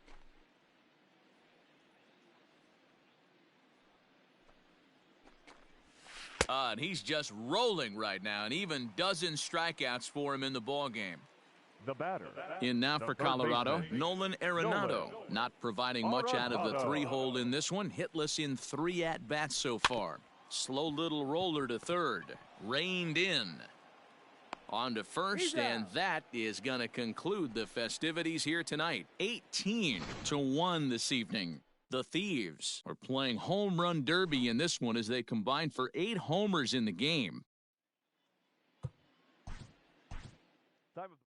And he's just rolling right now, and even dozen strikeouts for him in the ballgame. The batter. In now the for third Colorado, baseman, Nolan Arenado. Nolan Not providing much out of the Arenado. 3-hole in this one. Hitless in 3 at-bats so far. Slow little roller to third. Reined in. On to first, and that is going to conclude the festivities here tonight. 18-1 this evening. The Thieves are playing home run derby in this one as they combine for 8 homers in the game. Time of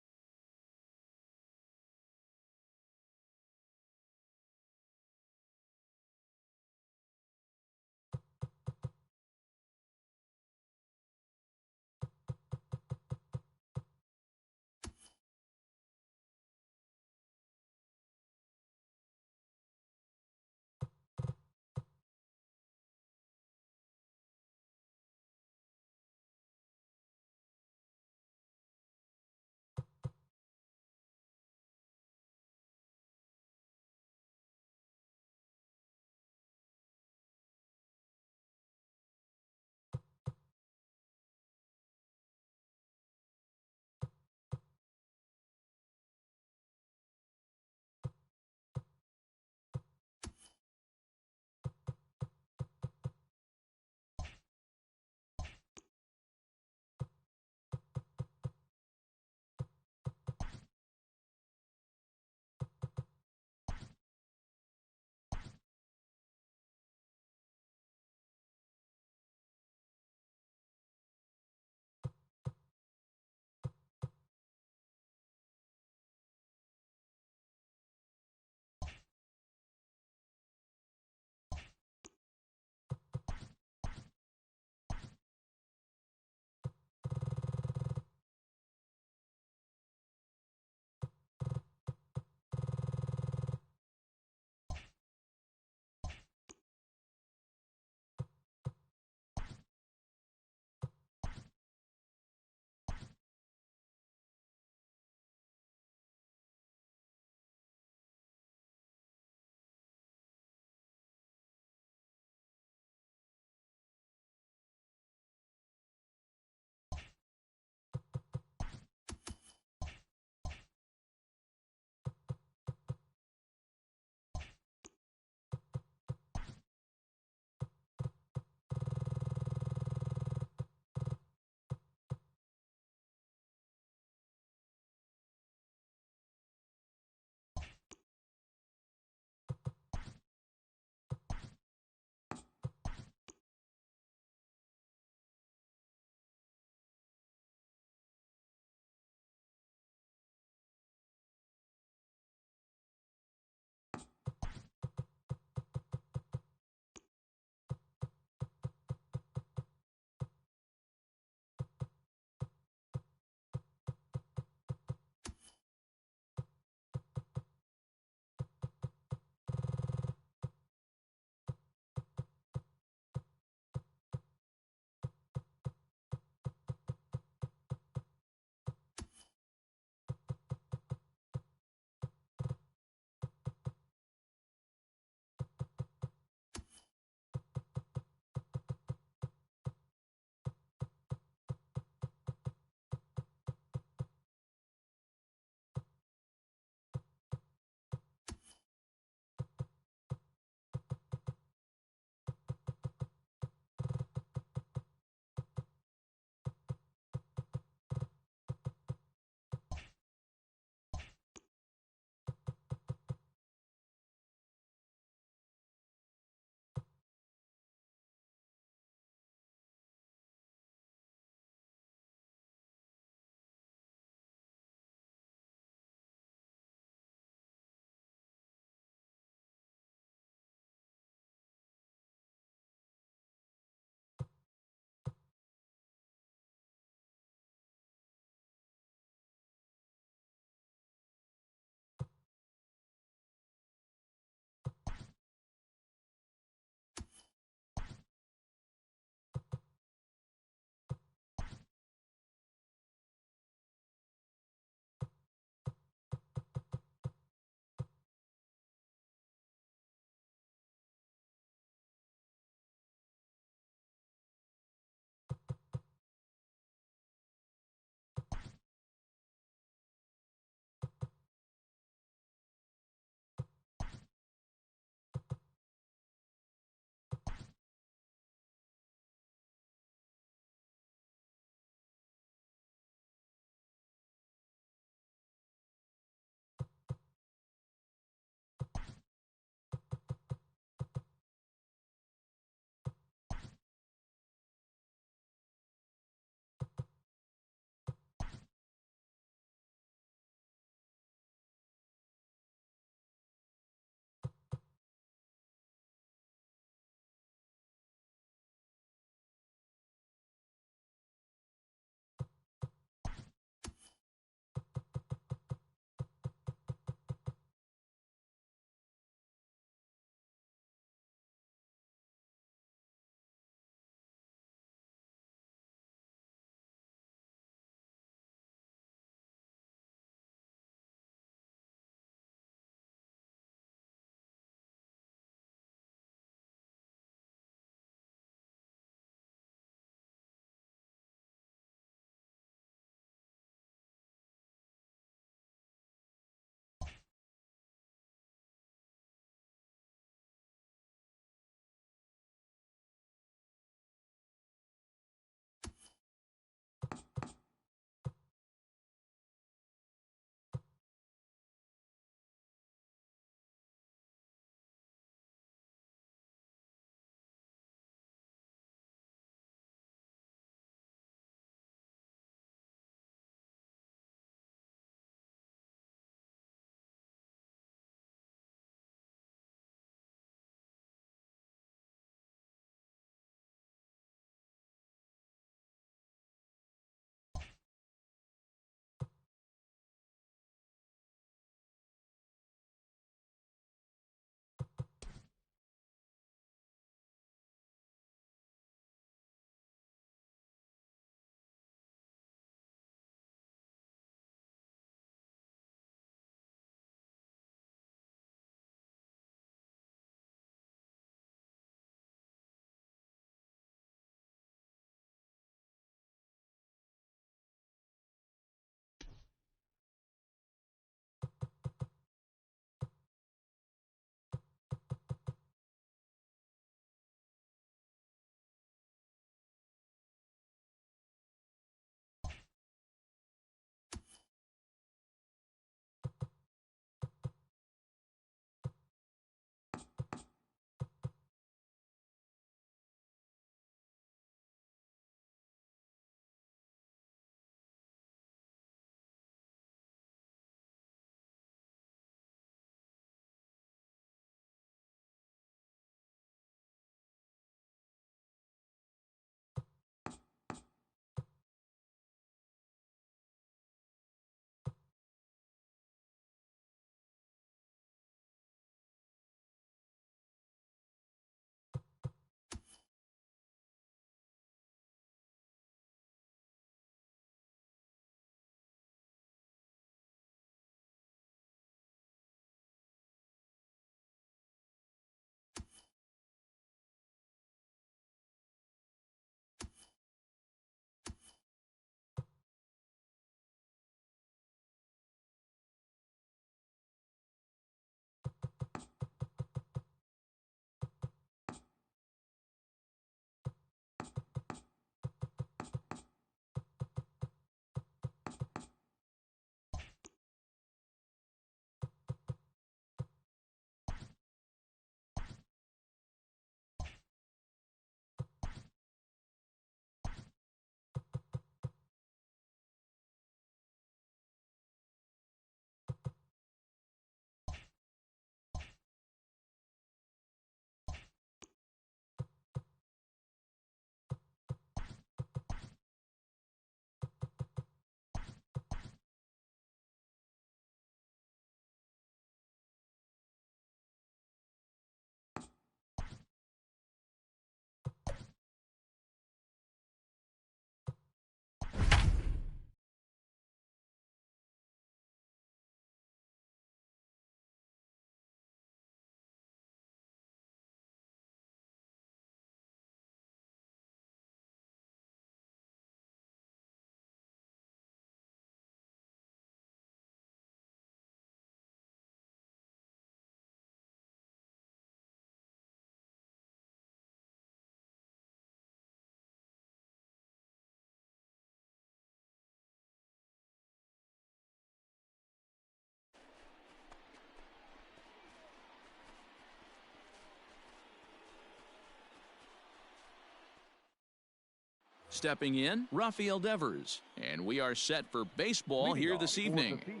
Stepping in, Rafael Devers. And we are set for baseball Leading here off this for evening. the Thieves,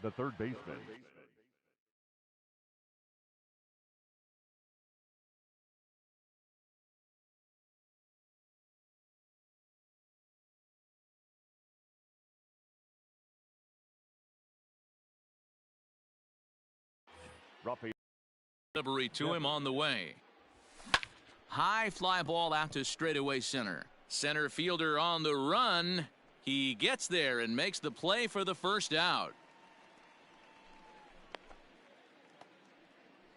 the third baseman. Rafael Delivery to him on the way. High fly ball out to straightaway center. Center fielder on the run. He gets there and makes the play for the first out.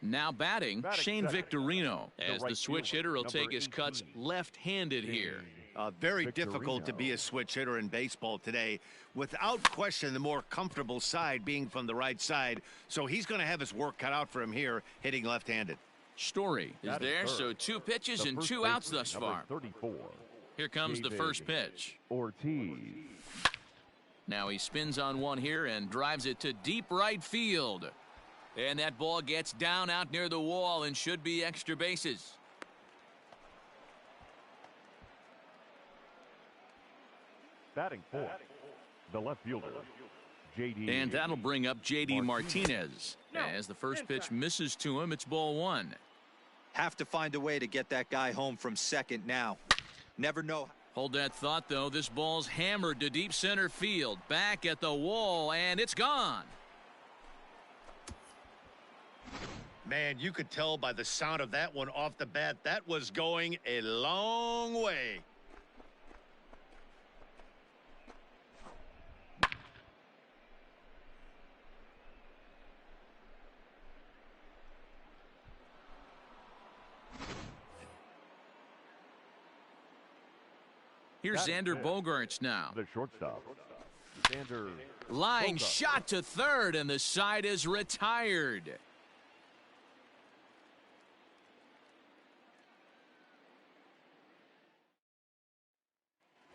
Now batting, Shane Victorino, as the switch hitter will take his cuts left-handed here. Very difficult to be a switch hitter in baseball today. Without question, the more comfortable side being from the right side. So he's going to have his work cut out for him here, hitting left-handed. Story is there, so 2 pitches and 2 outs thus far. 34. Here comes the first pitch. Ortiz. Now he spins on one here and drives it to deep right field. And that ball gets down out near the wall and should be extra bases. Batting fourth, the left fielder, J.D. And that'll bring up J.D. Martinez. As the first pitch misses to him, it's ball 1. Have to find a way to get that guy home from second now. Never know. Hold that thought, though. This ball's hammered to deep center field. Back at the wall, and it's gone. Man, you could tell by the sound of that one off the bat, that was going a long way. Here's Xander Bogaerts now. The shortstop, Xander. Line shot to third, and the side is retired.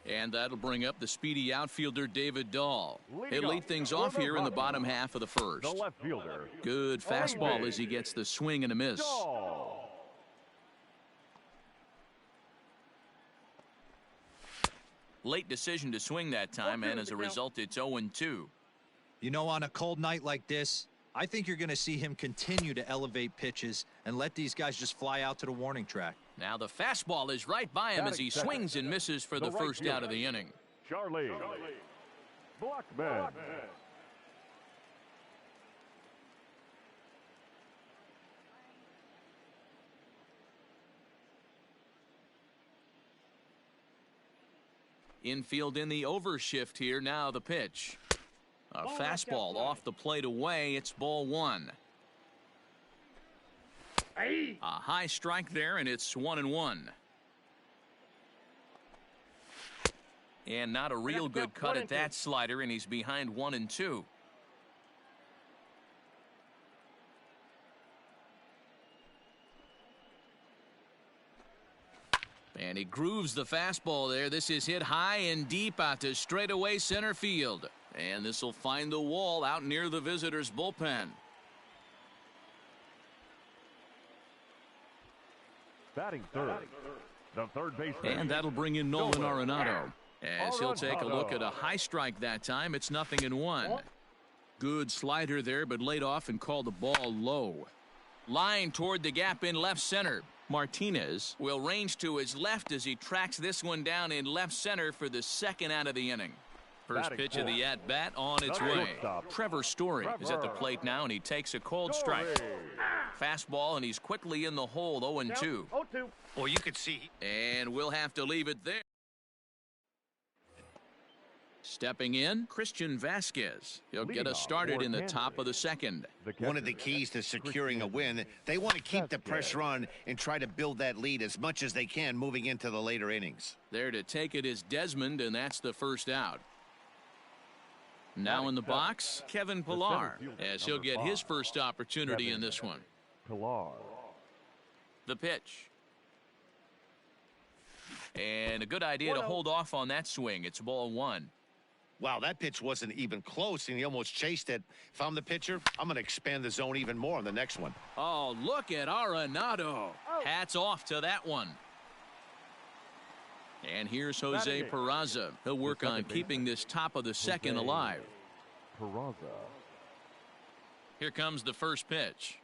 And that'll bring up the speedy outfielder David Dahl. He'll lead things off here in the bottom half of the first. The left fielder. Good fastball as he gets the swing and a miss. Dahl. Late decision to swing that time, and as a result, it's 0-2. You know, on a cold night like this, I think you're going to see him continue to elevate pitches and let these guys just fly out to the warning track. Now the fastball is right by him as he swings and misses for the first out of the inning. Charlie Blackmon. Infield in the overshift here. Now the pitch. A fastball off the plate away. It's ball 1. A high strike there, and it's 1-1. And not a real good cut at that slider, and he's behind 1-2. And he grooves the fastball there. This is hit high and deep out to straightaway center field. And this will find the wall out near the visitors' bullpen. Batting third, the third baseman. And that'll bring in Nolan Arenado. As he'll take a look at a high strike that time. It's 0-1. Good slider there, but laid off and called the ball low. Line toward the gap in left center. Martinez will range to his left as he tracks this one down in left center for the second out of the inning. First pitch of the at-bat on its way. Trevor Story is at the plate now, and he takes a cold strike. Fastball, and he's quickly in the hole, 0-2. Well, you could see. And we'll have to leave it there. Stepping in, Christian Vasquez. He'll get us started in the top of the second. One of the keys to securing a win, they want to keep the pressure on and try to build that lead as much as they can moving into the later innings. There to take it is Desmond, and that's the first out. Now in the box, Kevin Pillar, as he'll get his first opportunity in this one. Pillar. The pitch. And a good idea to hold off on that swing. It's ball 1. Wow, that pitch wasn't even close, and he almost chased it. If I'm the pitcher, I'm going to expand the zone even more on the next one. Oh, look at Arenado. Hats off to that one. And here's Jose Peraza. He'll work on keeping this top of the second alive. Peraza. Here comes the first pitch.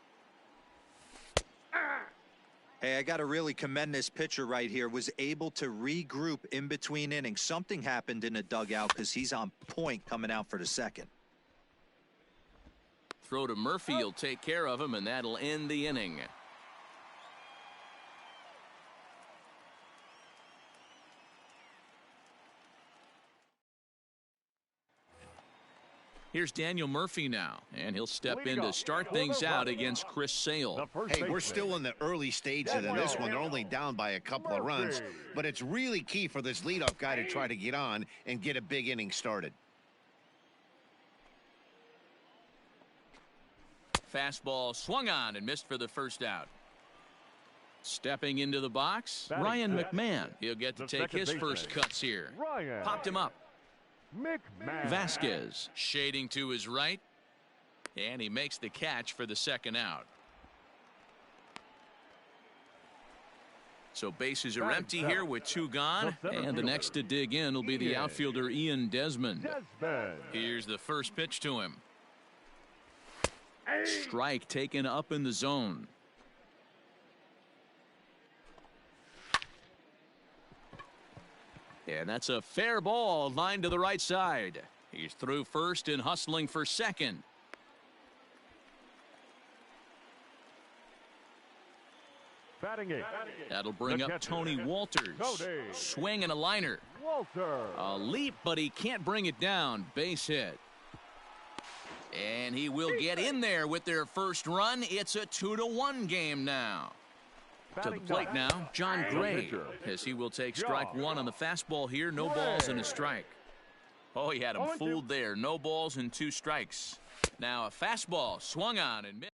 Hey, I got to really commend this pitcher right here. Was able to regroup in between innings. Something happened in the dugout because he's on point coming out for the second. Throw to Murphy. He'll take care of him, and that'll end the inning. Here's Daniel Murphy now, and he'll step in to start things out against Chris Sale. Hey, we're still in the early stages of this one. They're only down by a couple of runs, but it's really key for this leadoff guy to try to get on and get a big inning started. Fastball swung on and missed for the first out. Stepping into the box, Ryan McMahon. He'll get to take his first cuts here. Popped him up. McMahon. Vasquez shading to his right, and he makes the catch for the second out. So bases are empty here with two gone, and the next to dig in will be the outfielder Ian Desmond. Here's the first pitch to him. Strike taken up in the zone. And that's a fair ball lined to the right side. He's through first and hustling for second. That'll bring up Tony Walters. Swing and a liner. A leap, but he can't bring it down. Base hit. And he will get in there with their first run. It's a 2-1 game now. To the plate now, John Gray, as he will take strike one on the fastball here. No balls and a strike. Oh, he had him fooled there. No balls and 2 strikes. Now a fastball swung on and missed.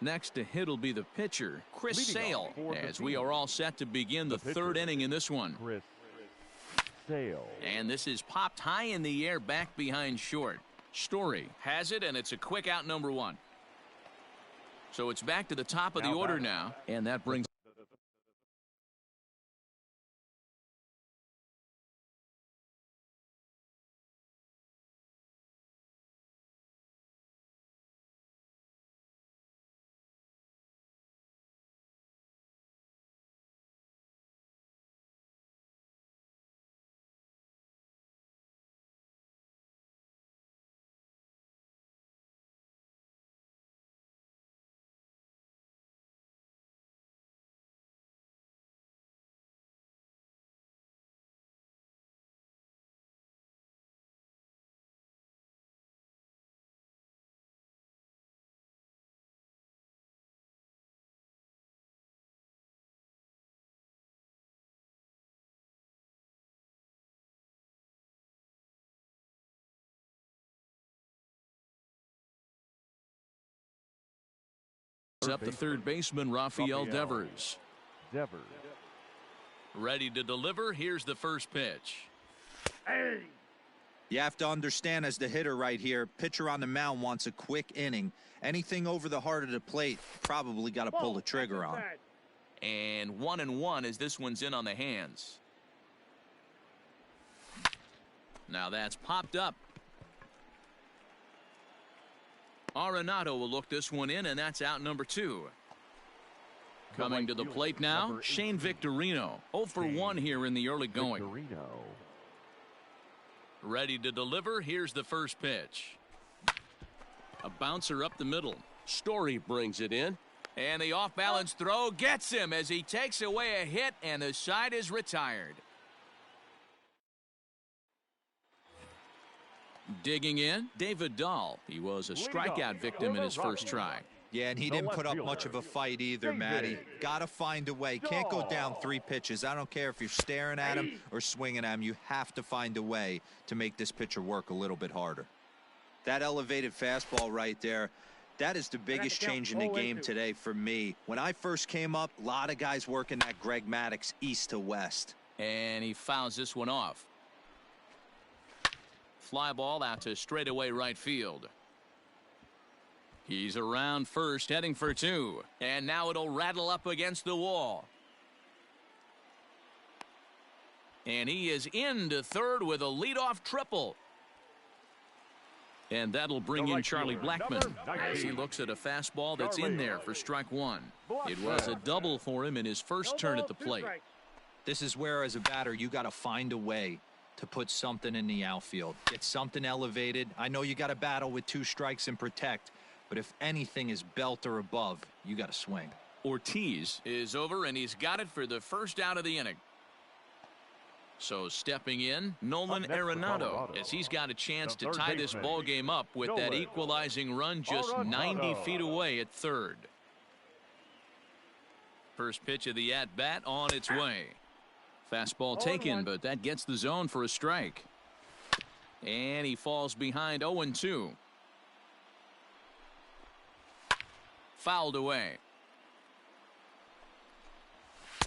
Next to hit will be the pitcher, Chris Sale, as we are all set to begin the third inning in this one. And this is popped high in the air back behind short. Story has it, and it's a quick out, number 1. So it's back to the top of the order now, and that brings up the third baseman, Rafael Devers. Ready to deliver. Here's the first pitch. You have to understand, as the hitter right here, pitcher on the mound wants a quick inning. Anything over the heart of the plate, probably got to pull the trigger on. And 1-1 as this one's in on the hands. Now that's popped up. Arenado will look this one in, and that's out number 2. Coming to the plate now, Shane Victorino. 0 for 1 here in the early going. Ready to deliver. Here's the first pitch. A bouncer up the middle. Story brings it in. And the off-balance throw gets him as he takes away a hit, and the side is retired. Digging in, David Dahl. He was a strikeout victim in his first try. Yeah, and he didn't put up much of a fight either, Matty. Got to find a way. Can't go down 3 pitches. I don't care if you're staring at him or swinging at him. You have to find a way to make this pitcher work a little bit harder. That elevated fastball right there, that is the biggest change in the game today for me. When I first came up, a lot of guys working that Greg Maddux east to west. And he fouls this one off. Fly ball out to straightaway right field. He's around first, heading for 2. And now it'll rattle up against the wall. And he is into third with a leadoff triple. And that'll bring in Charlie Blackmon as he looks at a fastball that's in there for strike one. It was a double for him in his first turn at the plate. This is where, as a batter, you got to find a way to put something in the outfield. Get something elevated. I know you got to battle with 2 strikes and protect, but if anything is belt or above, you got to swing. Ortiz is over, and he's got it for the first out of the inning. So stepping in, Nolan Arenado, as he's got a chance to tie this ball game up with that equalizing run just 90 feet away at third. First pitch of the at-bat on its way. Fastball taken, but that gets the zone for a strike. And he falls behind 0-2. Fouled away.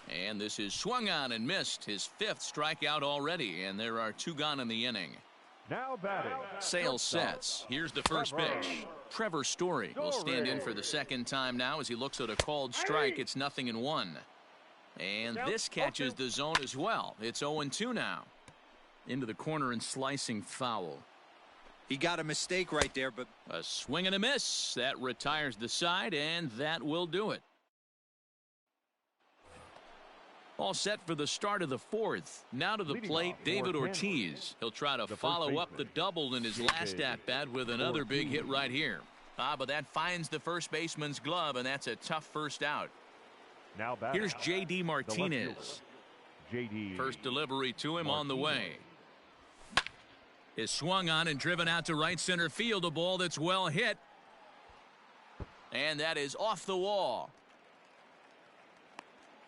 And this is swung on and missed, his 5th strikeout already, and there are 2 gone in the inning. Now batting. Sale sets. Here's the first pitch. Trevor Story will stand in for the second time now as he looks at a called strike. It's 0-1. And this catches the zone as well. It's 0-2 now. Into the corner and slicing foul. He got a mistake right there, but a swing and a miss. That retires the side, and that will do it. All set for the start of the 4th. Now to the plate, David Ortiz. He'll try to follow up the double in his last at-bat with another big hit right here. But that finds the first baseman's glove, and that's a tough first out. Now here's J.D. Martinez. First delivery to him on the way. Is swung on and driven out to right center field. A ball that's well hit. And that is off the wall.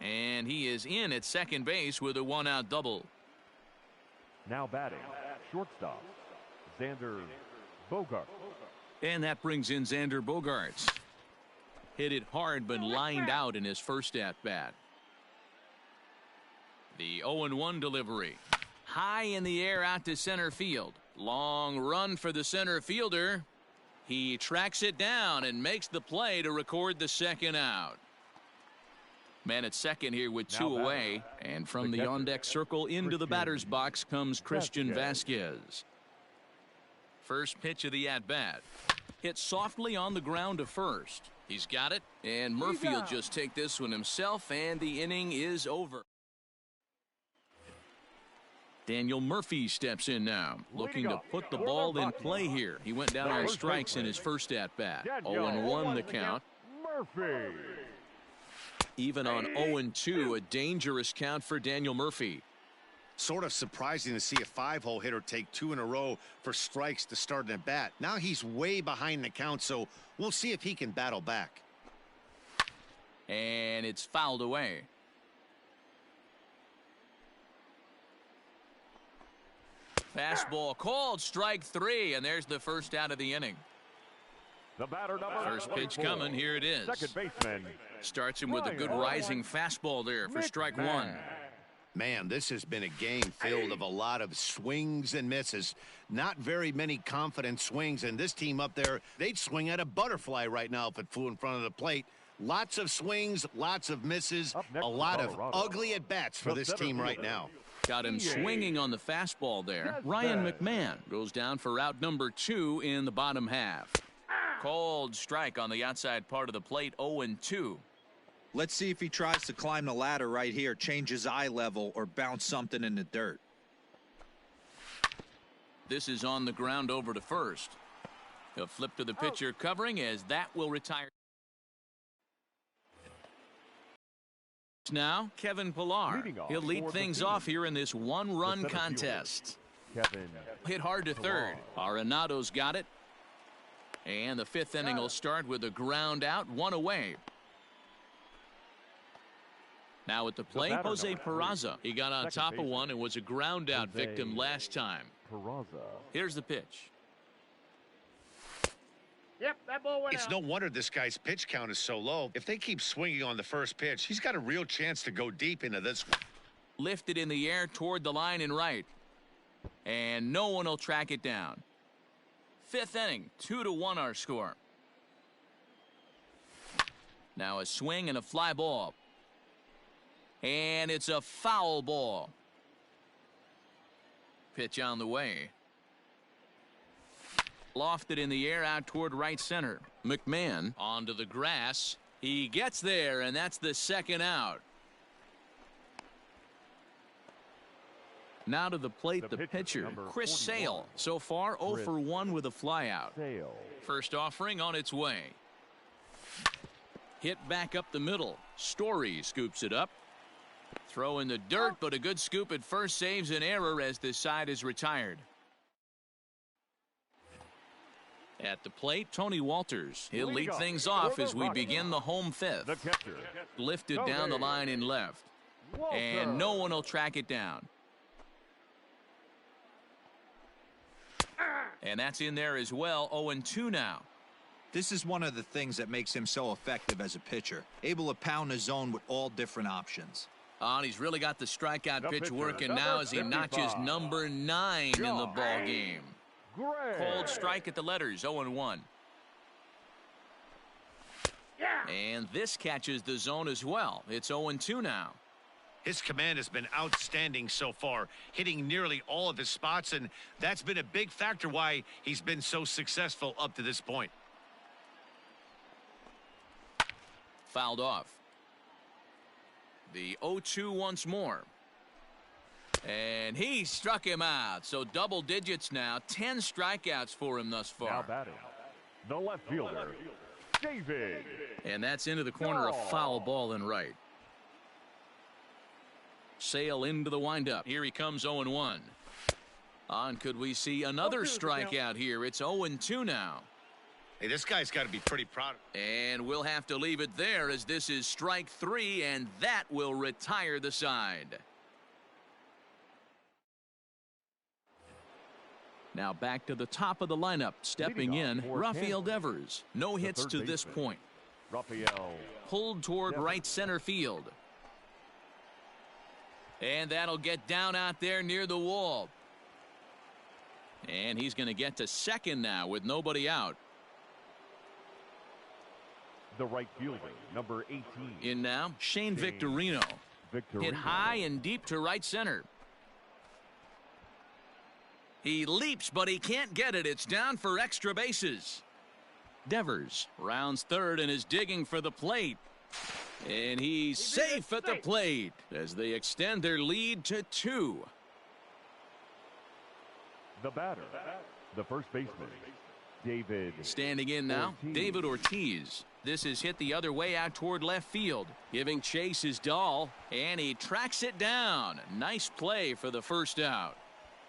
And he is in at second base with a 1-out double. Now batting, shortstop, Xander Bogaerts. And that brings in Xander Bogaerts. Hit it hard but lined out in his first at-bat. The 0-1 delivery. High in the air out to center field. Long run for the center fielder. He tracks it down and makes the play to record the second out. Man at second here with 2 away, and from the on-deck circle into the batter's box comes Christian Vasquez. First pitch of the at-bat. Hit softly on the ground to first. He's got it, and Murphy will just take this one himself, and the inning is over. Daniel Murphy steps in now, looking to put the ball in play here. He went down on strikes in his first at-bat. 0-1 the count. Murphy. Even on 0-2, a dangerous count for Daniel Murphy. Sort of surprising to see a 5-hole hitter take 2 in a row for strikes to start an at-bat. Now he's way behind the count, so we'll see if he can battle back. And it's fouled away. Fastball called, strike 3, and there's the first out of the inning. The batter number first pitch coming, here it is. Second baseman. Starts him with a good rising fastball there for strike 1. Man, this has been a game filled of a lot of swings and misses. Not very many confident swings, and this team up there, they'd swing at a butterfly right now if it flew in front of the plate. Lots of swings, lots of misses, a lot of ugly at-bats for this team right now. Got him swinging on the fastball there. Ryan McMahon goes down for out number 2 in the bottom half. Called strike on the outside part of the plate, 0-2. Let's see if he tries to climb the ladder right here, change his eye level, or bounce something in the dirt. This is on the ground over to first. He'll flip to the pitcher covering as that will retire. Now, Kevin Pillar. He'll lead things off here in this one-run contest. Kevin. Hit hard to third. Arenado's got it. And the 5th inning will start with a ground out, 1 away. Now at the plate, Jose Peraza. He got on top of one and was a ground out victim last time. Here's the pitch. Yep, that ball went out. It's no wonder this guy's pitch count is so low. If they keep swinging on the first pitch, he's got a real chance to go deep into this one. Lifted in the air toward the line and right. And no one will track it down. 5th inning, 2-1 our score. Now a swing and a fly ball. And it's a foul ball. Pitch on the way. Lofted in the air out toward right center. McMahon onto the grass. He gets there, and that's the second out. Now to the plate, the pitcher, Chris Sale. So far, 0 for 1 with a flyout. First offering on its way. Hit back up the middle. Story scoops it up. Throw in the dirt, but a good scoop at first saves an error as this side is retired. At the plate, Tony Walters. He'll lead things off as we begin the home fifth. Lifted down the line in left. And no one will track it down. And that's in there as well. 0-2 now. This is one of the things that makes him so effective as a pitcher. Able to pound the zone with all different options. And he's really got the strikeout pitch working now as he notches number 9 in the ball game. Cold strike at the letters, 0-1. And this catches the zone as well. It's 0-2 now. His command has been outstanding so far, hitting nearly all of his spots, and that's been a big factor why he's been so successful up to this point. Fouled off. The 0-2 once more. And he struck him out. So double digits now. 10 strikeouts for him thus far. Now batting, the left fielder, David. And that's into the corner, a foul ball in right. Sale into the windup. Here he comes, 0-1. Could we see another strikeout here? It's 0-2 now. Hey, this guy's got to be pretty proud. And we'll have to leave it there as this is strike 3, and that will retire the side. Now back to the top of the lineup. Stepping in, Rafael Devers. No hits to this point. Pulled toward right center field. And that'll get down out there near the wall. And he's going to get to second now with nobody out. The right fielder, number 18. In now, Shane Victorino. Hit high and deep to right center. He leaps, but he can't get it. It's down for extra bases. Devers rounds third and is digging for the plate. And he's safe at the plate as they extend their lead to 2. The batter, the first baseman, David. Standing in now, David Ortiz. This is hit the other way out toward left field. Giving chase is Dahl, and he tracks it down. Nice play for the first out.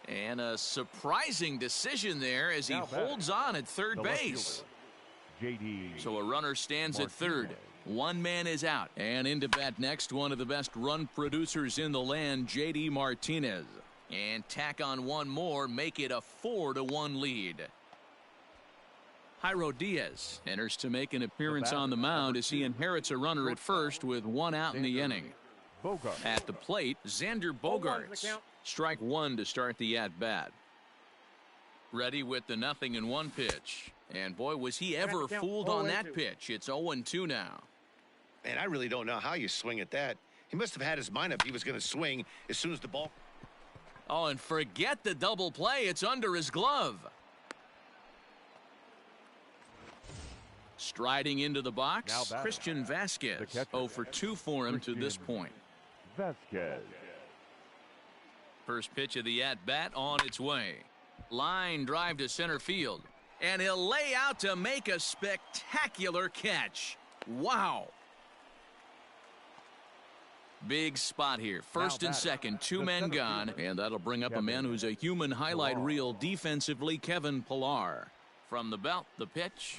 And a surprising decision there as he holds on at third base. So a runner stands at third. One man is out. And into bat next, one of the best run producers in the land, J.D. Martinez. And tack on one more, make it a 4-1 lead. Jairo Diaz enters to make an appearance on the mound as he inherits a runner at first with 1 out in the inning. At the plate, Xander Bogaerts. Strike 1 to start the at-bat. Ready with the 0-1 pitch. And boy, was he ever fooled on that pitch. It's 0-2 now. Man, I really don't know how you swing at that. He must have had his mind up he was going to swing as soon as the ball. Oh, and forget the double play. It's under his glove. Striding into the box, Christian Vasquez. 0 for 2 for him to this point. Vasquez. First pitch of the at-bat on its way. Line drive to center field. And he'll lay out to make a spectacular catch. Wow. Big spot here. First and second, 2 men gone. And that'll bring up a man who's a human highlight reel defensively, Kevin Pillar. From the belt, the pitch.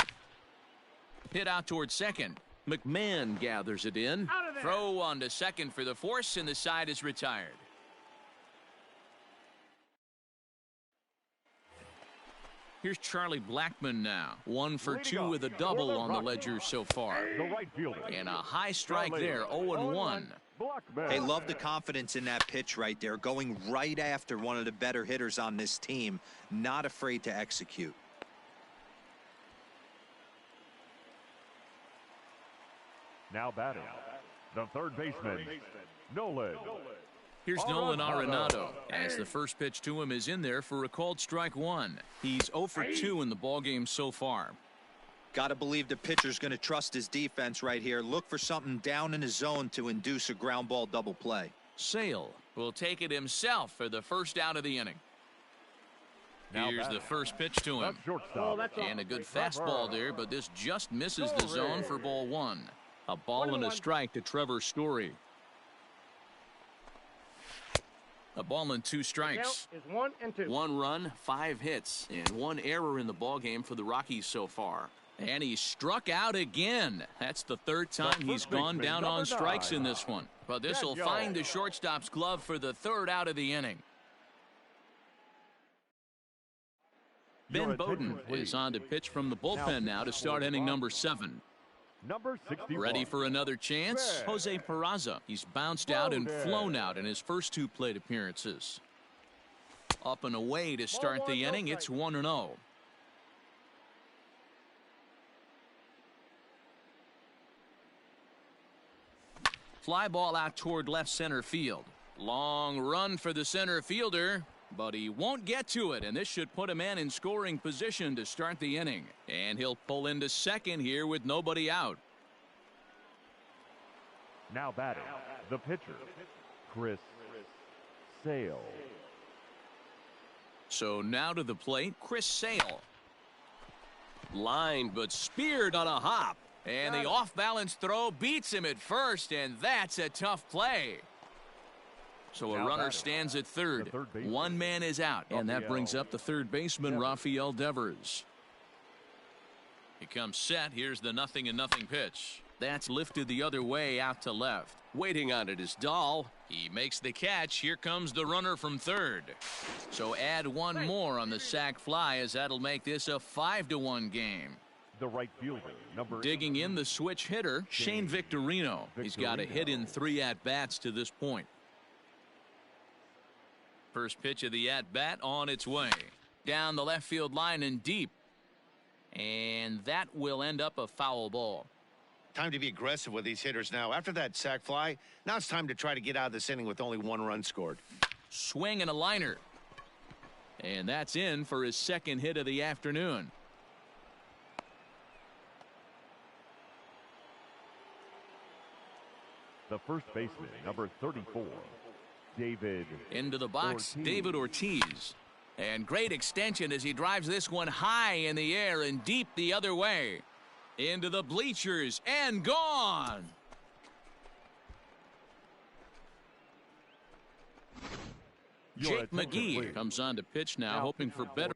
Hit out towards second. McMahon gathers it in. Throw on to second for the force, and the side is retired. Here's Charlie Blackmon now. 1 for 2 with a double on the ledger so far. And a high strike there, 0-1. They love the confidence in that pitch right there, going right after one of the better hitters on this team, not afraid to execute. Now batting, the third baseman, Nolan Here's Nolan Arenado, as the first pitch to him is in there for a called strike one. He's 0 for 2 in the ballgame so far. Got to believe the pitcher's going to trust his defense right here. Look for something down in his zone to induce a ground ball double play. Sale will take it himself for the first out of the inning. Here's the first pitch to him. And a good fastball there, but this just misses the zone for ball one. A ball and a strike to Trevor Story. A ball and 2 strikes. Is 1 and 2. 1 run, 5 hits, and 1 error in the ballgame for the Rockies so far. And he struck out again. That's the 3rd time he's gone down on strikes in this one. But this will find the shortstop's glove for the 3rd out of the inning. Ben Bowden is on to pitch from the bullpen now to start inning number 7. Number 61. Ready for another chance? Jose Peraza. He's bounced out and flown out in his first 2 plate appearances. Up and away to start the inning. It's 1-0. Fly ball out toward left center field. Long run for the center fielder, but he won't get to it, and this should put a man in scoring position to start the inning. And he'll pull into second here with nobody out. Now batting, the pitcher, Chris Sale. So now to the plate, Chris Sale. Lined but speared on a hop. And the off-balance throw beats him at first, and that's a tough play. So a runner stands at third. One man is out, and that brings up the third baseman, Rafael Devers. He comes set. Here's the 0-0 pitch. That's lifted the other way out to left. Waiting on it is Dahl. He makes the catch. Here comes the runner from third. So add 1 more on the sac fly, as that'll make this a 5-1 game. The right fielder, number Digging in the switch hitter, Shane Victorino. He's got a hit in 3 at-bats to this point. First pitch of the at-bat on its way. Down the left field line and deep. And that will end up a foul ball. Time to be aggressive with these hitters now. After that sac fly, now it's time to try to get out of this inning with only 1 run scored. Swing and a liner. And that's in for his 2nd hit of the afternoon. the first baseman, number 34, David. Into the box, Ortiz. David Ortiz. And great extension as he drives this one high in the air and deep the other way. Into the bleachers and gone. Your Jake attention, McGee please. comes on to pitch now, hoping for better.